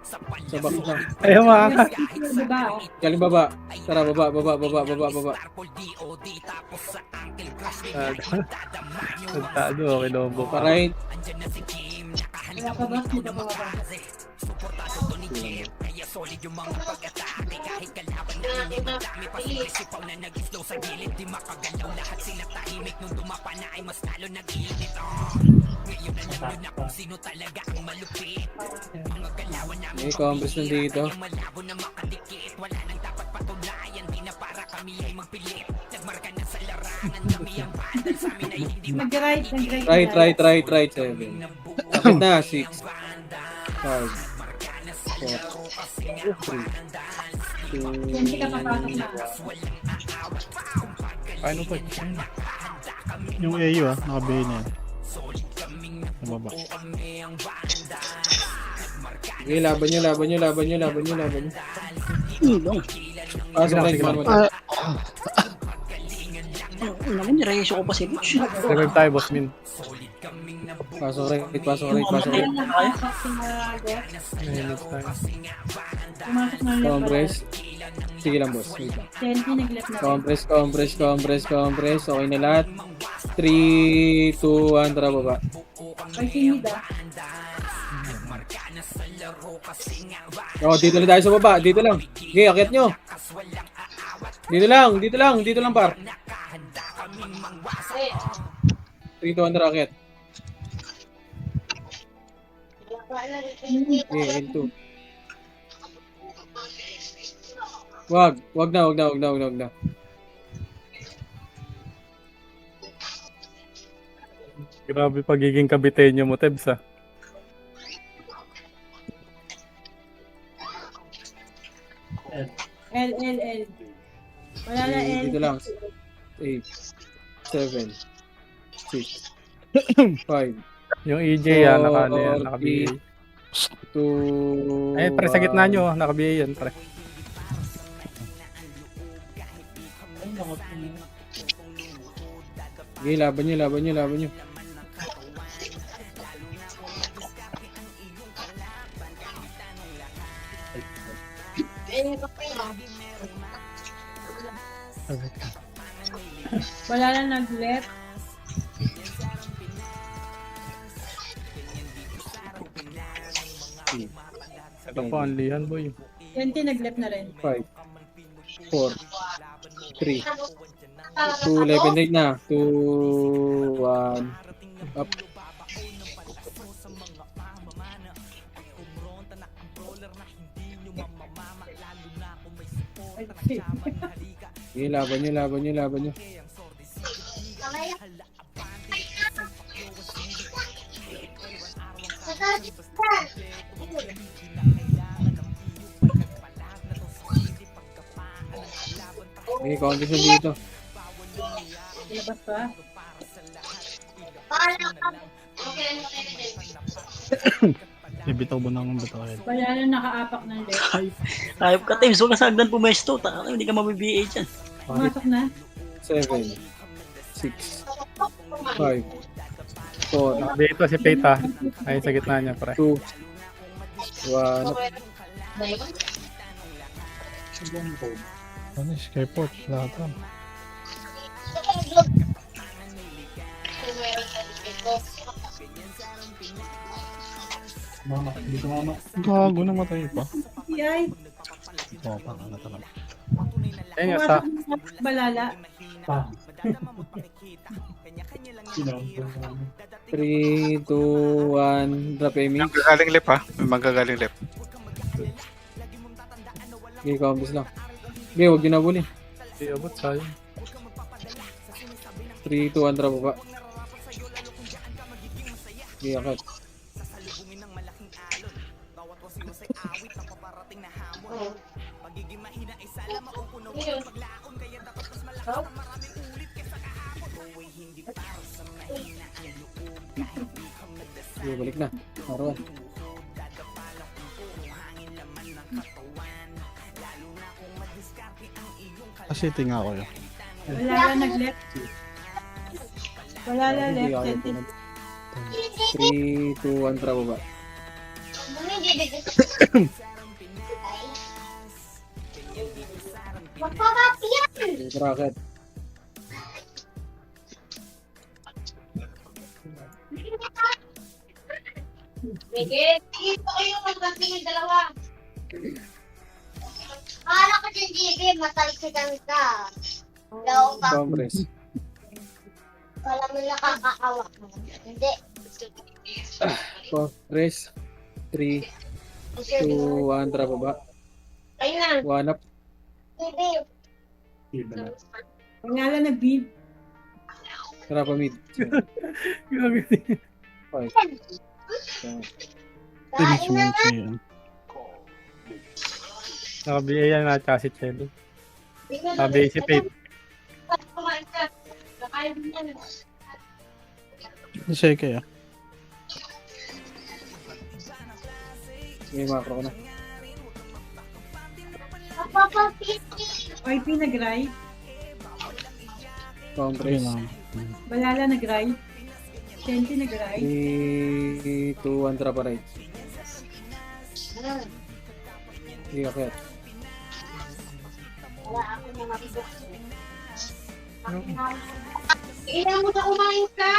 S2: Sa box lang.
S8: Ayaw mga.
S4: Diba?
S2: Galing baba. Tara, baba, baba, baba, baba, baba.
S8: Nagtado, kinombo pa.
S2: Right.
S4: Wala pa ba? Hindi pa ba?
S2: May compress na dito.
S4: Nag-right, nag-right.
S2: Right, right, right, right. 7. Akit na, 6. 5. 4. 3. 2.
S4: Yan, ka papasok na.
S8: Paano pa?
S6: Yung AU nakabihin na yan. Nababa.
S2: Okay, laban nyo, laban nyo, laban nyo, laban nyo, laban nyo.
S7: Ilong.
S2: Pasok right,
S8: Sige lang.
S2: mga namatay.
S7: Ang naman, nireyeso ko pa si Butch.
S8: Revive tayo, boss min.
S2: Pasok right, pasok right, pasok right.
S4: Ayun na, nakapasok si Maragot.
S8: Minutes tayo.
S4: Pumasok na left.
S2: Compress. Sige lang, boss. Wait lang.
S4: Tenty nag-left na rin.
S2: Compress, compress, compress, compress. Okay na lahat. 3, 2, 1, tara baba.
S4: Ay, sinid ah.
S2: O, dito lang tayo sa baba. Dito lang. Okay, akit nyo. Dito lang, dito lang, dito lang par. 3, 2, 1, tara akit. Okay, L2. Wag na.
S8: Grabe pagiging kabitenyo mo, Tebs ah.
S4: L. Wala na
S2: Okay,
S4: L.
S2: dito lang. 8, 7, 6, 5,
S8: Yung EJ ah, naka, ano yan, naka-BA.
S2: 2,
S8: Ayun, pre, sa gitna nyo, naka-BA yan, pre.
S2: Okay, laban nyo.
S4: Wala na nag-left.
S8: Ito po, anlihan boy.
S4: Tenty nag-left na rin.
S2: 5, 4, 3, 2, 11, na. 2, 1, up.
S4: Ay,
S2: Okay, laban nyo. May condition dito.
S4: Labas pa.
S6: Ibitaw mo ng bitaw.
S4: Wala na nakaapak ng left.
S7: Hayop ka, Tims. Huwag ka sagdan pumesto. Taka, hindi ka mabibigay dyan.
S4: Pumasok na.
S2: 7, 6, 5, 4,
S8: Dito si Peta. Ay, sa gitna niya, pre.
S2: 2, 1.
S6: Ano, Skyport, lahat yan.
S5: Mama, dito mama.
S6: Gago, namatay pa.
S4: Yay!
S6: Oo, pa, ano talaga.
S8: Ayun nga, sa...
S4: Pumasok na balala.
S5: Pa. Sino?
S2: 3, 2, 1. Drop aiming.
S3: Magagaling left ha. May magagaling left.
S2: Okay, combos lang. Okay, huwag yun nabuli.
S8: Di abot, sayang.
S2: 3, 2, 1. Drop baba. Okay, akit. Okay, balik na. Marwan.
S6: Kasi tinga ko yun.
S4: Balala nag-left. Balala
S2: Hindi
S4: left.
S2: ako
S4: Sentinel.
S2: 3, 2, 1. Drop baba. Okay, bracket.
S9: Miguel, dito kayo magkakingin dalawa. Akala ko dyan, JB, matalsikan ka. Daw ka,
S2: Compress.
S9: wala mo nakakaawa. Hindi.
S2: Compress. 3, 2, 1. Drop baba.
S9: Ayun na,
S2: 1 up.
S9: JB.
S5: Iba na.
S4: Pangalan nag-beat.
S2: Drop a mid.
S8: Grabe.
S2: 5.
S6: Finish
S9: Kain
S6: mo
S9: na
S6: yun
S9: nga.
S6: siya yan.
S8: Naka-BA yan na tsaka si Chelo.
S9: Bigyan na
S8: Naka-BA si Pete.
S9: kumain ka. Kakain din yan.
S6: Seke ah.
S2: May macro ko na.
S9: Papapiti.
S4: YP nag-right.
S6: Ayun
S2: Compress.
S6: lang.
S4: Balala nag-right. Senti nag-right.
S2: 3, 2, 1. Drop a right. Hindi akit.
S9: Wala ako na mabibok. Ilan mo na kumain ka?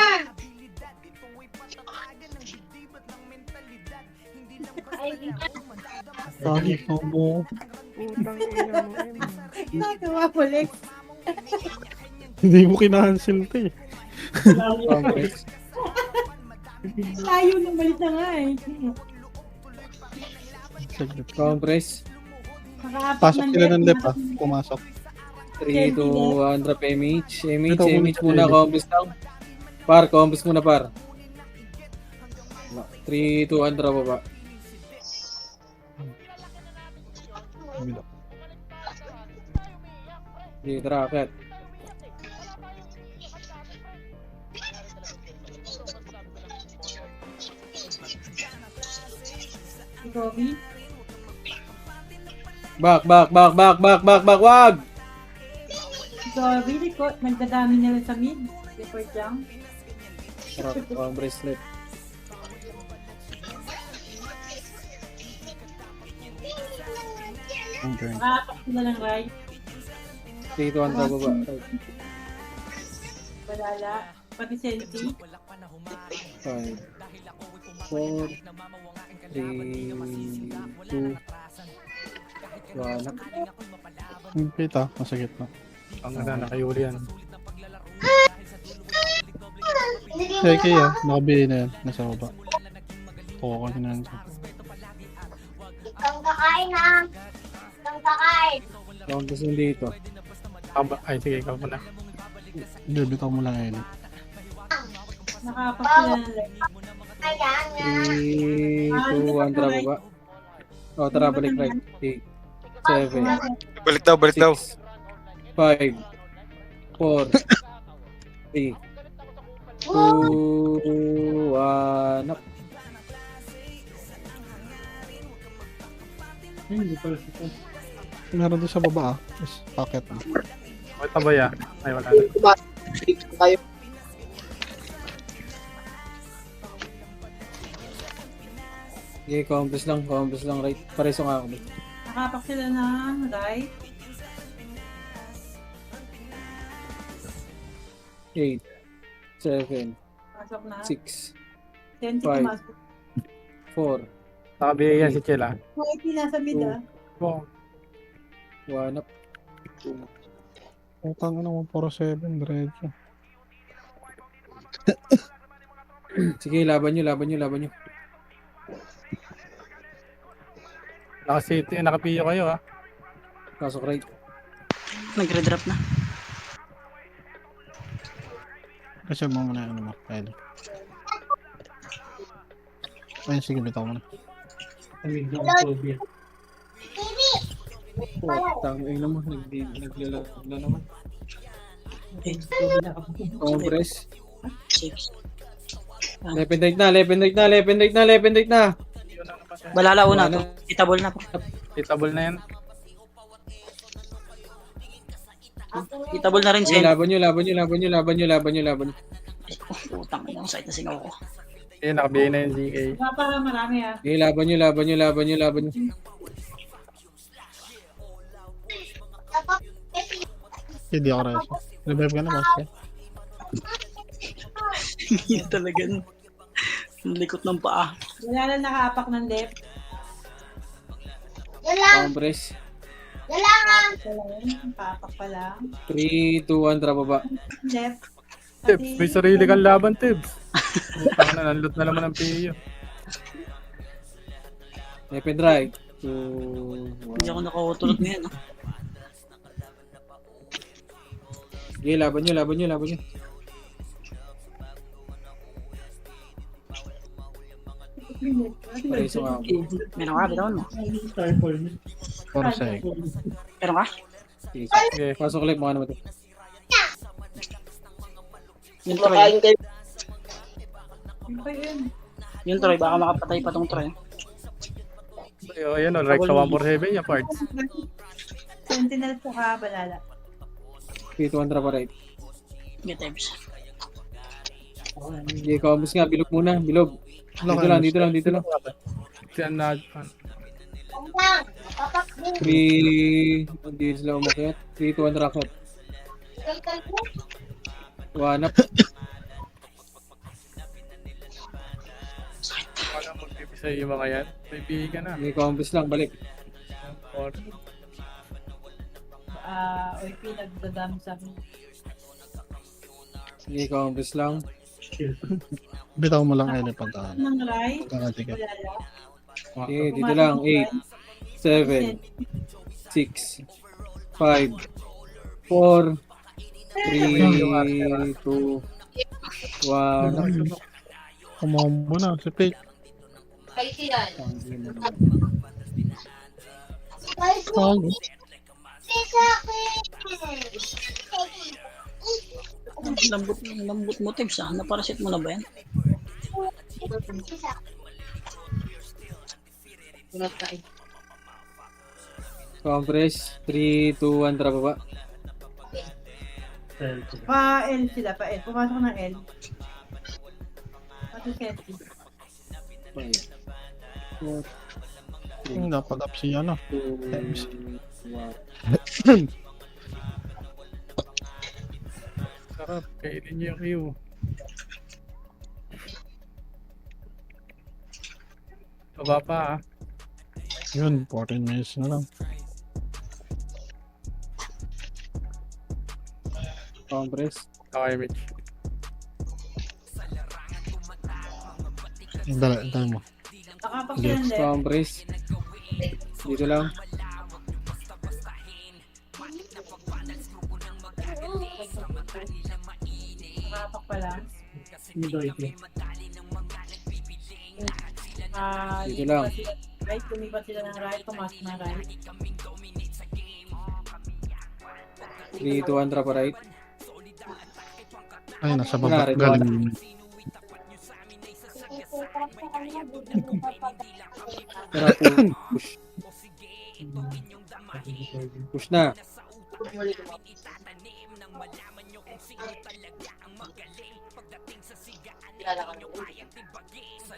S9: Ay,
S6: Dali ko mo.
S4: Nagawa po, Lex.
S6: Hindi mo kinahansil to eh.
S2: Compress.
S4: Tayo nang balit na nga eh.
S6: Saglit.
S2: Compress.
S4: Nakaapak
S6: Pasok
S4: ng
S6: sila ng left
S4: left.
S6: ah. Pumasok.
S2: 3, 2, 1. Drop image. Image,
S6: Ito,
S2: image
S6: pumunta
S2: muna.
S6: tayo.
S2: Compress lang. Par, compress muna par. 3, 2, 1. Drop baba.
S6: Bila.
S2: Hindi, tara, akit.
S4: Kobe.
S2: Back. Wag!
S4: Kobe, nagdadami nila sa mid. Before jump.
S2: Tara, compress left.
S6: Okay.
S4: Nakaapak sila ng right.
S2: 3, 2, 1. Drop baba.
S4: Balala. Pati Senti.
S2: 5, 4, 3, 2, 1.
S6: Yung pita, nasa gitna.
S8: Ang ganda, nakayuli yan.
S6: Seke ah. Nakabihin na yan. Nasa baba. Oo, ka na yan.
S9: Ikaw kakain na. Ikaw kakain.
S2: Compress yung dito.
S8: Ay, sige, ikaw muna.
S6: Hindi, bitaw mo lang ngayon.
S4: Nakaapak sila ng left.
S9: Kaya nga.
S2: 3, 2, 1, tara baba. O, tara, balik right. 8, 7,
S3: Balik daw, balik daw.
S2: 5, 4, 3, 2, 1, up.
S5: Hindi pala siya.
S6: Meron doon sa baba ah. Is pocket.
S8: Bakit na ba ya? Ay, wala na.
S2: Okay, compass lang right. Pareso nga ako.
S4: Nakapak sila ng right.
S2: 8, 7,
S4: Pasok na.
S2: 6,
S4: 10
S2: Five.
S4: pumasok.
S2: 4,
S8: Nakabigay yan si Chela.
S4: OIP nasa mid ah.
S8: Oh,
S2: 1, up.
S6: Utang na 147, diretso.
S2: Sige, laban nyo.
S8: Naka-city, nakapiyo kayo ha.
S2: Pasok right.
S7: Nagre-drop na.
S6: Kasi mo muna yung ano mo, Kylie. Ayun, sige, bitaw mo na.
S5: Amig na ang phobia.
S2: Tangin naman, naglalaro na naman. Compress.
S7: 6.
S2: Left and right na.
S7: Balala una to. Itabol na po.
S8: Hitable na yan.
S7: Itabol na rin
S2: Sige,
S7: siya.
S2: laban nyo.
S7: Putang ina, sakit na singaw ko.
S8: Ayun, nakabigay na yung ZK.
S4: Wala pa marami ah.
S2: Sige, laban nyo.
S6: Hindi ako reso. Revive ka na, boss.
S7: Yun talaga. Ang likot ng paa.
S4: Wala lang nakaapak ng left.
S9: Yan lang.
S2: Compress.
S9: Yan lang ah.
S4: Wala lang. Paapak pa lang.
S2: 3, 2, 1, tara baba.
S4: Left.
S8: Tibbs, may sarili kang laban, Tibbs. Utang na, nanlot na naman ang PU.
S2: Left and right. 2,
S7: Hindi ako nakakutulot ngayon. Ah.
S2: Sige, laban nyo. Pareso nga ako.
S7: Meron ka, bitawan mo.
S5: Skyfall niya.
S6: Para sa egg.
S7: Meron ka?
S2: Sige,
S8: Okay.
S2: pasok ulit mga naman ito.
S7: Yung Troy.
S4: Yun pa yun.
S7: Yung Troy, baka makapatay pa tong Troy.
S8: So, ayun o, right sa 147 yung parts.
S4: Sentinel sa ka, balala.
S2: 3, 2, 1, tara pa right.
S7: Get Tibbs.
S2: Sige, compass nga, bilog muna. Dito lang.
S8: Siyan na.
S9: Yan lang. Papak din.
S2: 3, hindi sila umakyat. 3, 2, 1, tara shot. 1 up.
S8: Wala mag-ibig yung mga yan. May PE ka na.
S2: Sige, compass lang, balik.
S8: Or,
S4: OIP nagdadami sa amin.
S2: Sige, compass lang.
S6: Bitaw mo lang Ellie pag
S4: Ng right.
S6: kakatigat.
S4: Balala.
S2: Okay, dito lang. 8, 7, 6, 5, 4, 3, 2, 1.
S6: Kumombo na, si Pete.
S9: Kayo yan.
S6: Tago.
S9: Sa akin.
S7: Lambot mo, Tibbs. Ah. Naparasit mo na ba yan?
S2: Compress. 3, 2, 1, tara baba.
S4: Pa-L sila, pa-L. Pumasok ng L. Pati Seti.
S2: 5, 4,
S6: Yung dapat up si ano.
S2: 2, 1.
S8: sarap. Kainin niyo yung Q. Baba pa ah.
S6: Yun, 14 minutes na lang.
S2: Compress.
S8: Okay, Mitch.
S6: Dala mo.
S4: Nakapak sila ng left.
S2: Compress. Dito lang.
S4: Nakapak pa lang.
S5: Midoy ko.
S2: Dito lang.
S4: Lumipat sila ng right, pumasok na right.
S2: 3, 2, 1, drop right.
S6: Ay, nasa
S2: Wala,
S6: baba.
S2: red
S6: Galing.
S2: Tara, push. Push na.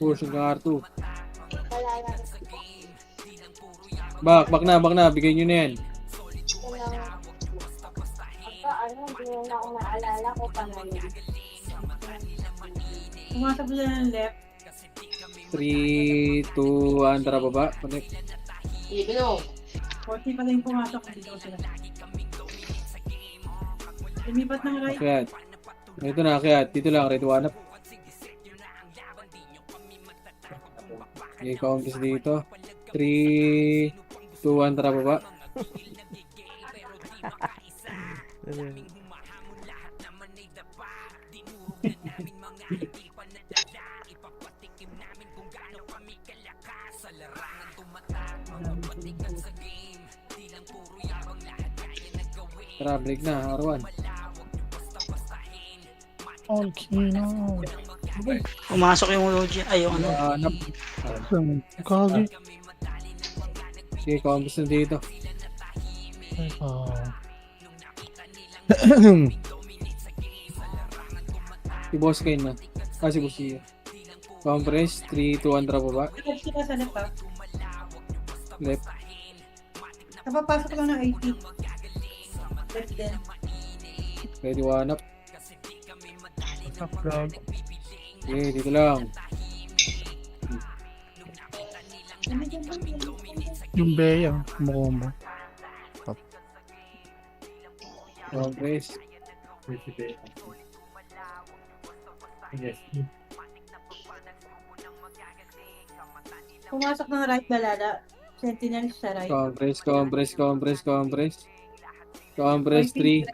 S2: Push hanggang R2. Back na. Bigay nyo na yan.
S9: Hindi na ako naalala ko pa ngayon.
S4: Pumasok sila ng left.
S2: 3, 2, 1, tara baba. Connect.
S4: 40 pa rin pumasok. Dito sila. Lumipat ng right.
S2: Akyat. Ito na, akyat. Dito lang, red one up. Okay, counters dito. 3, 2, 1, tara baba. Tara, break na, R1.
S6: Okay na.
S7: Pumasok yung Logia. Ay, yung ano.
S2: Hanap.
S6: Kagi.
S2: Okay, counters na dito. Si boss kayo na. Si boss siya. Compress, 3, 2, 1, tara baba.
S4: Left sila sa left ha.
S2: Left.
S4: Napapasok lang ng 80. Left din.
S2: Ready one up.
S8: Vlog.
S2: Okay, dito lang.
S6: Yung Bea. Mukombo.
S2: Compress.
S5: Yes.
S4: Pumasok ng right balada. Sentinel sa right.
S2: Compress. Compress, 3,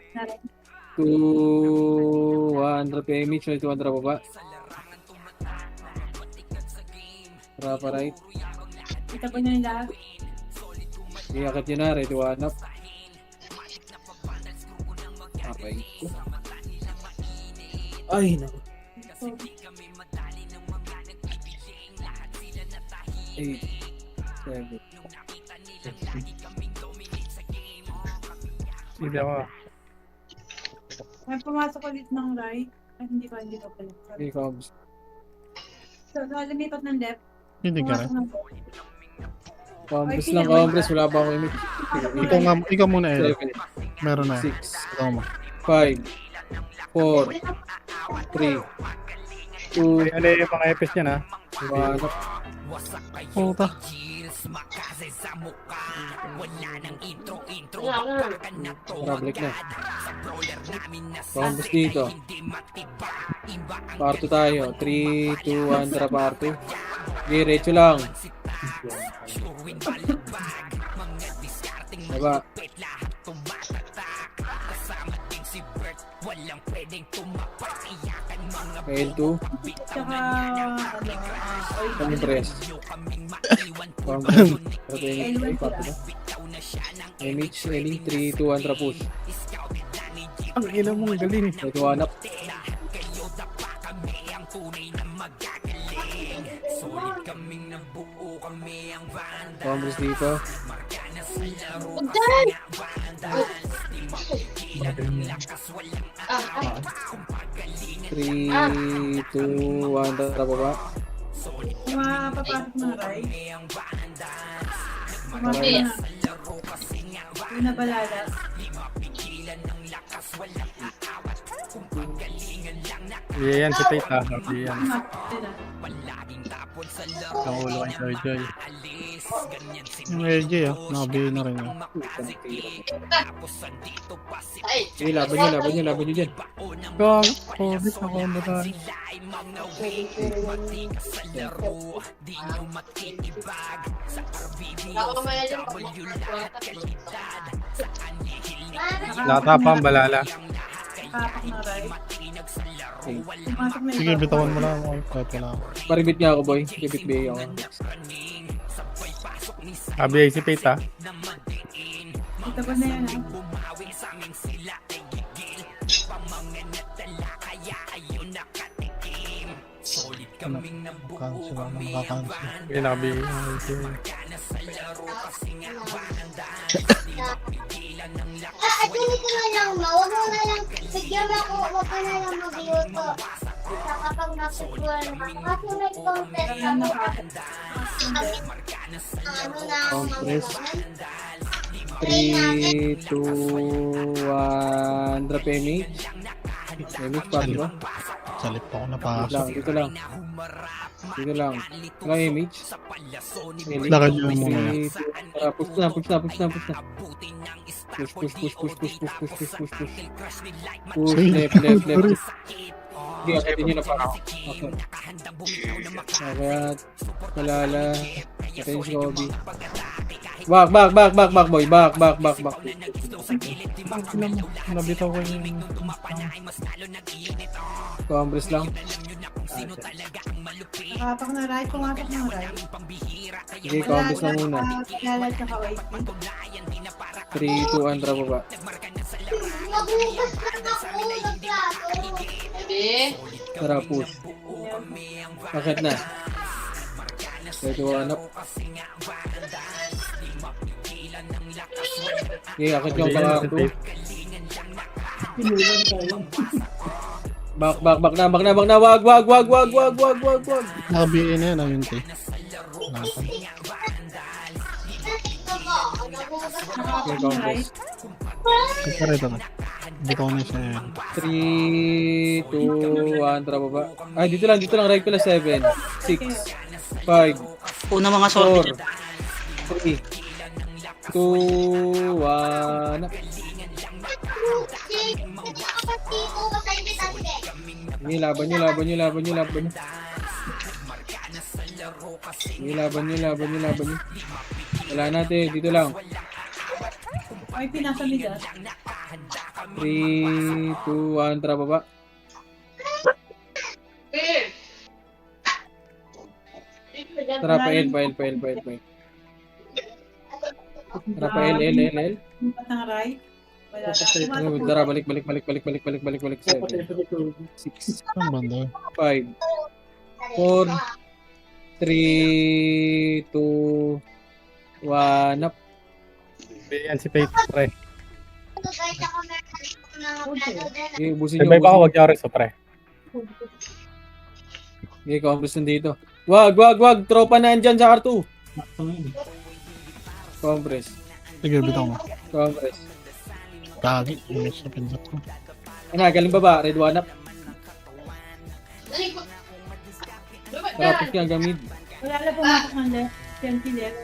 S2: 2, 1, drop image. 2, 1, drop baba. Tara pa right.
S4: Kita po nila.
S2: Okay, akit nyo na. Ready one up. Okay. Ay, naku. 8, 7.
S8: Hindi ako.
S4: May pumasok ulit ng right. Ay, hindi pa pala.
S2: Okay, comes.
S4: So, lumipat ng left.
S6: Hindi ka
S4: Pumasok
S6: rin.
S4: ng
S2: Compress lang, compress. Wala pa akong image.
S6: Ikaw muna eh.
S2: 7,
S6: Meron na eh.
S2: 6,
S6: Ikaw mo.
S2: 5, 4, 3, 2,
S8: Ano yung mga epis niya na?
S2: 1 up.
S6: Puta.
S2: Tara, break na. Compress dito. Parto tayo. 3, 2, 1, tara parto. Okay, recho lang. Baba. L2.
S4: Tsaka,
S2: Compress. Compress. Ay, parto na. Image, Ellie. 3, 2, 1, tara push.
S8: Ang ina mo, galing.
S2: Ready one up. Compress dito. Three, 2, 1, tara baba.
S4: Pumapapasok ng right. Pumasok na. Yung nabalala.
S8: Yan, si Tate ha. Yan.
S4: Pumasok sila.
S8: Ang ulo ang Joy Joy.
S6: Yung LG ah. Nakabihin na rin yun.
S2: Sige, laban nyo dyan.
S8: Gag, COVID na combo tayo. Lata pa ang balala.
S4: Nakapak na right.
S2: Okay.
S4: Pumasok na
S6: Sige, bitawan mo lang ako. Kahit wala ako.
S2: Paribit niya ako, boy. Ribit ba ako?
S8: Abi-isipate ha.
S4: Ito ba na yan ah?
S6: Cancel ako na makakancel.
S8: Sige, nakabi.
S9: Ganito na lang, ma. Huwag mo na lang, bigyan mo ako, huwag ka na lang magluto. Sa kapag nasiguran na. Kasi may contest
S4: Ayan,
S9: ako.
S4: nakapag.
S9: Ano na ang
S2: Compress.
S9: mga
S2: 3, 2, 1. Drop image. Image 4.
S6: Salip ako
S2: Dito
S6: napasok.
S2: lang, dito lang. Dito lang. Wala image.
S6: Lakad yun muna.
S2: Push na, push na, push na, push na. Push, push, push, push, push, push, push, push, push, push. Push,
S6: Sige.
S2: left, left, left. Sige, akitin nyo na pa. Okay. Akat. Kalala. Akitin si Kobe. Back, back, back, back, back, boy. Back, back, back, back.
S6: Nabitaw ko yung...
S2: Compress lang.
S4: Nakapak na right. Pumasok na right.
S2: Sige, compress lang muna.
S4: Kilala tsaka white.
S2: 3, 2, 1, drop ba?
S9: maghugas na ako ng plato.
S2: Tara, push. Akit na. Ito, hanap. Okay, akit yung pangako. Back, back, back na, back na, back na. Wag, wag, wag, wag, wag, wag, wag, wag.
S6: Nakabiin na yan, ayun, te.
S2: Okay, compress.
S6: Kaparito na. Bitaw na siya yan.
S2: 3, 2, 1, tara baba. Ay, dito lang, right pala 7, 6, 5,
S7: Una mga sorted.
S2: 4, 3, 2, 1. Sige, laban nyo, laban nyo, laban nyo, laban nyo. Sige, laban nyo, laban nyo, laban nyo. Wala natin, dito lang.
S4: Ay, pinasa ni Dad.
S2: 3, 2, 1, tara baba. Tara, pael. Tara, pael, L.
S4: Pumasok ng right. Wala na.
S2: Ano,
S4: Pumasok
S2: tara, balik. 7, 6,
S6: Saan banda?
S2: 5, 4, 3, 2, 1, up.
S8: Abi-anticipate pre.
S2: Okay, ubusin
S8: Sabay
S2: nyo,
S8: ba ako
S2: ubusin.
S8: wag yari sa pre?
S2: Okay, compress nandito. Wag. Tropa na andyan sa R2. Compress.
S6: Sige, bitaw mo.
S2: Compress.
S6: Kagi. Yung sa pindot ko.
S2: Ano, galing baba. Red 1 up. Tara, push nga gamit.
S4: Wala na pumasok ng left. 20 left.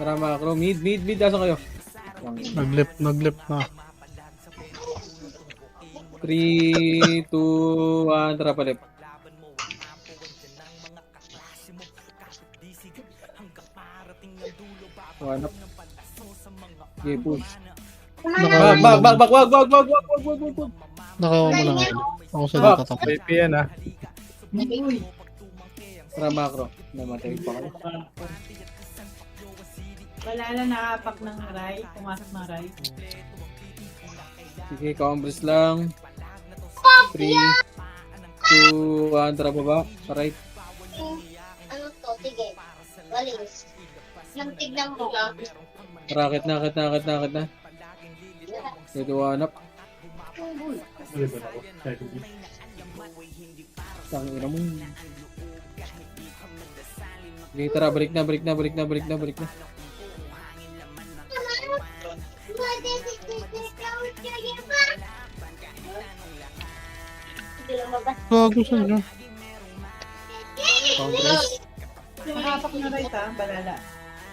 S2: Tara, macro. Mid. Asan kayo?
S6: Naglip na.
S2: 3, 2, 1. Tara, palip. One up. Okay, push. Wag.
S6: Nakawa mo lang ako. Ako sa
S2: Back.
S6: data
S8: BP yan ha.
S4: Uy.
S2: Tara, macro. Namatay pa kayo.
S4: Wala na nakapak ng right. Pumasok ng right.
S2: Sige, compress lang. 3, 2, 1. Tara, baba. Sa right.
S9: Ano to? Sige. Walis. Nang tignan mo.
S2: Rakit na. Ito, 1 up. Tangina mo. Okay, tara, balik na.
S6: Gago sa inyo.
S2: Compress.
S4: Nakapak na right ha. Balala.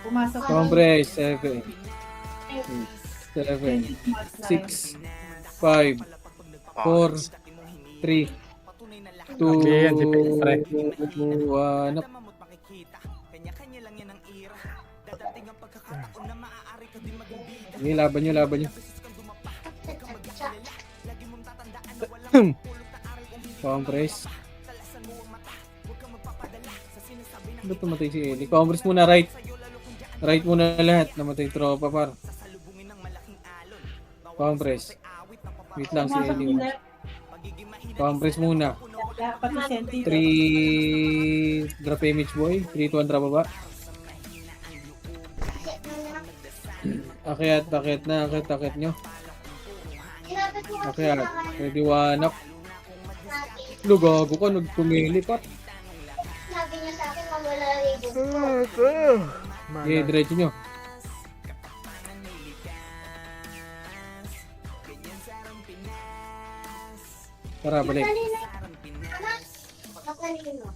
S4: Pumasok ng
S2: Compress. 7, 7, 6, 5, 4, 3, 2,
S8: Abi-anticipate pre.
S2: 1 up. Sige, laban nyo, laban nyo. Compress. Ba't namatay si Ellie? Compress muna, right. Right muna lahat. Namatay tropa, par. Compress. Wait lang si
S4: Pumasok
S2: Ellie.
S4: yung left.
S2: Compress muna.
S4: Pati senti.
S2: 3 drop image boy. 3 to 1 drop baba. Akyat nyo. Akyat. Ready one up. Lugago ka, nagpumili pa.
S9: Sabi niya sa akin, mawala ribbon.
S2: Okay, diretso nyo. Tara, balik.
S9: Makanino.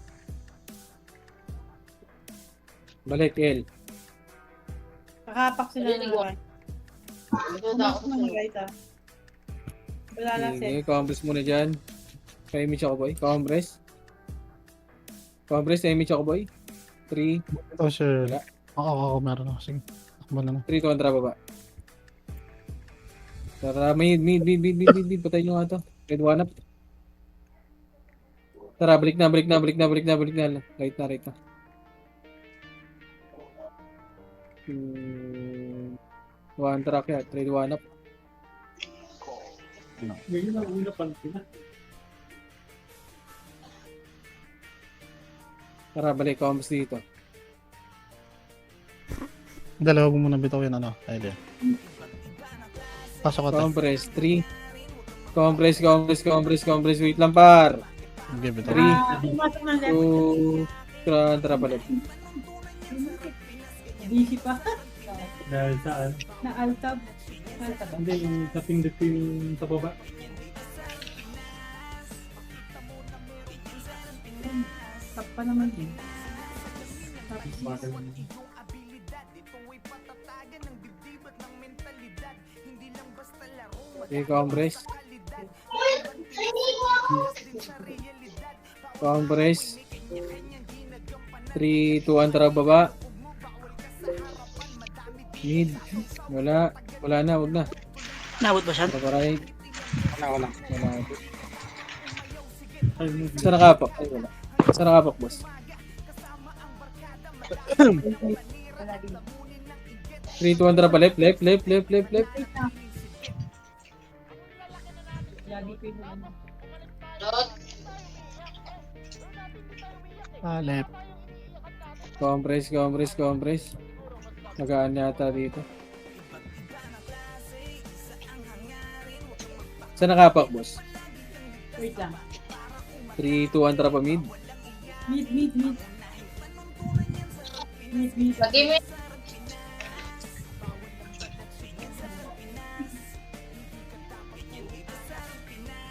S2: Balik, El.
S4: Kakapak sila ng right. Pumasok ng right ah. Wala na set.
S2: Sige, compress muna dyan. Image ako, boy. Compress. Compress, image ako, boy. 3,
S6: Ito, sir.
S2: Wala.
S6: Oo, meron ako. Sige. Takbo na na.
S2: 3 to 1 drop baba. Tara, mid. Patay nyo nga to. Red one up. Tara, balik na. Right na. One track ya, trade one up.
S5: Ngayon ang una pang pina.
S2: Tara, balik combs dito.
S6: Dalawa mo muna bitaw yan, ano? Idea. Pasok ka tayo.
S2: Compress, 3. Compress. Wait lang, par.
S6: Sige, bitaw.
S2: 3,
S4: Pumasok ng left.
S2: 2, tara, balik.
S4: Busy pa.
S5: Dahil saan?
S4: Na altab. Altab ba?
S5: Hindi, yung sa pindot ko yung sa baba.
S4: Tap pa naman din.
S5: Bakit?
S2: Okay, compress. Compress. 3, 2, 1, tara, baba. Mid. Wala na, wag na.
S7: Nabot ba siya?
S2: Tara, right.
S3: Wala.
S2: Wala.
S5: Ay, movie.
S2: Saan nakapak? Ay, wala. Saan nakapak, boss? 3, 2, 1, tara pa. Left.
S4: Lagi ko yung ano.
S6: Left.
S2: Compress. Nagaan yata dito. Saan nakapak, boss?
S4: Wait lang.
S2: 3, 2, 1, tara pa mid.
S4: Mid.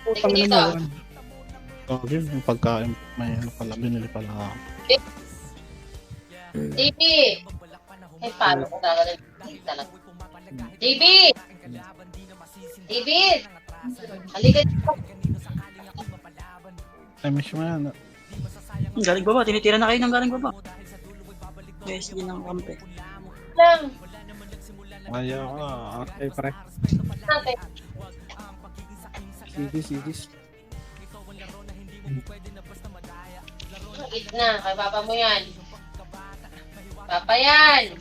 S3: Putang ina mo.
S6: Okay, yung pagkain, may ano pala, binili pala ako.
S10: JB! Eh, paano ko talaga? JB! David! Halika dito.
S6: I miss mo yan.
S7: Galing baba, tinitira na kayo ng galing baba. PSG ng kampe.
S10: Lang.
S6: Ayaw ka.
S3: Ay, pre.
S10: Natin.
S2: Sigis.
S10: Eat na. Kay papa mo yan. Papa yan.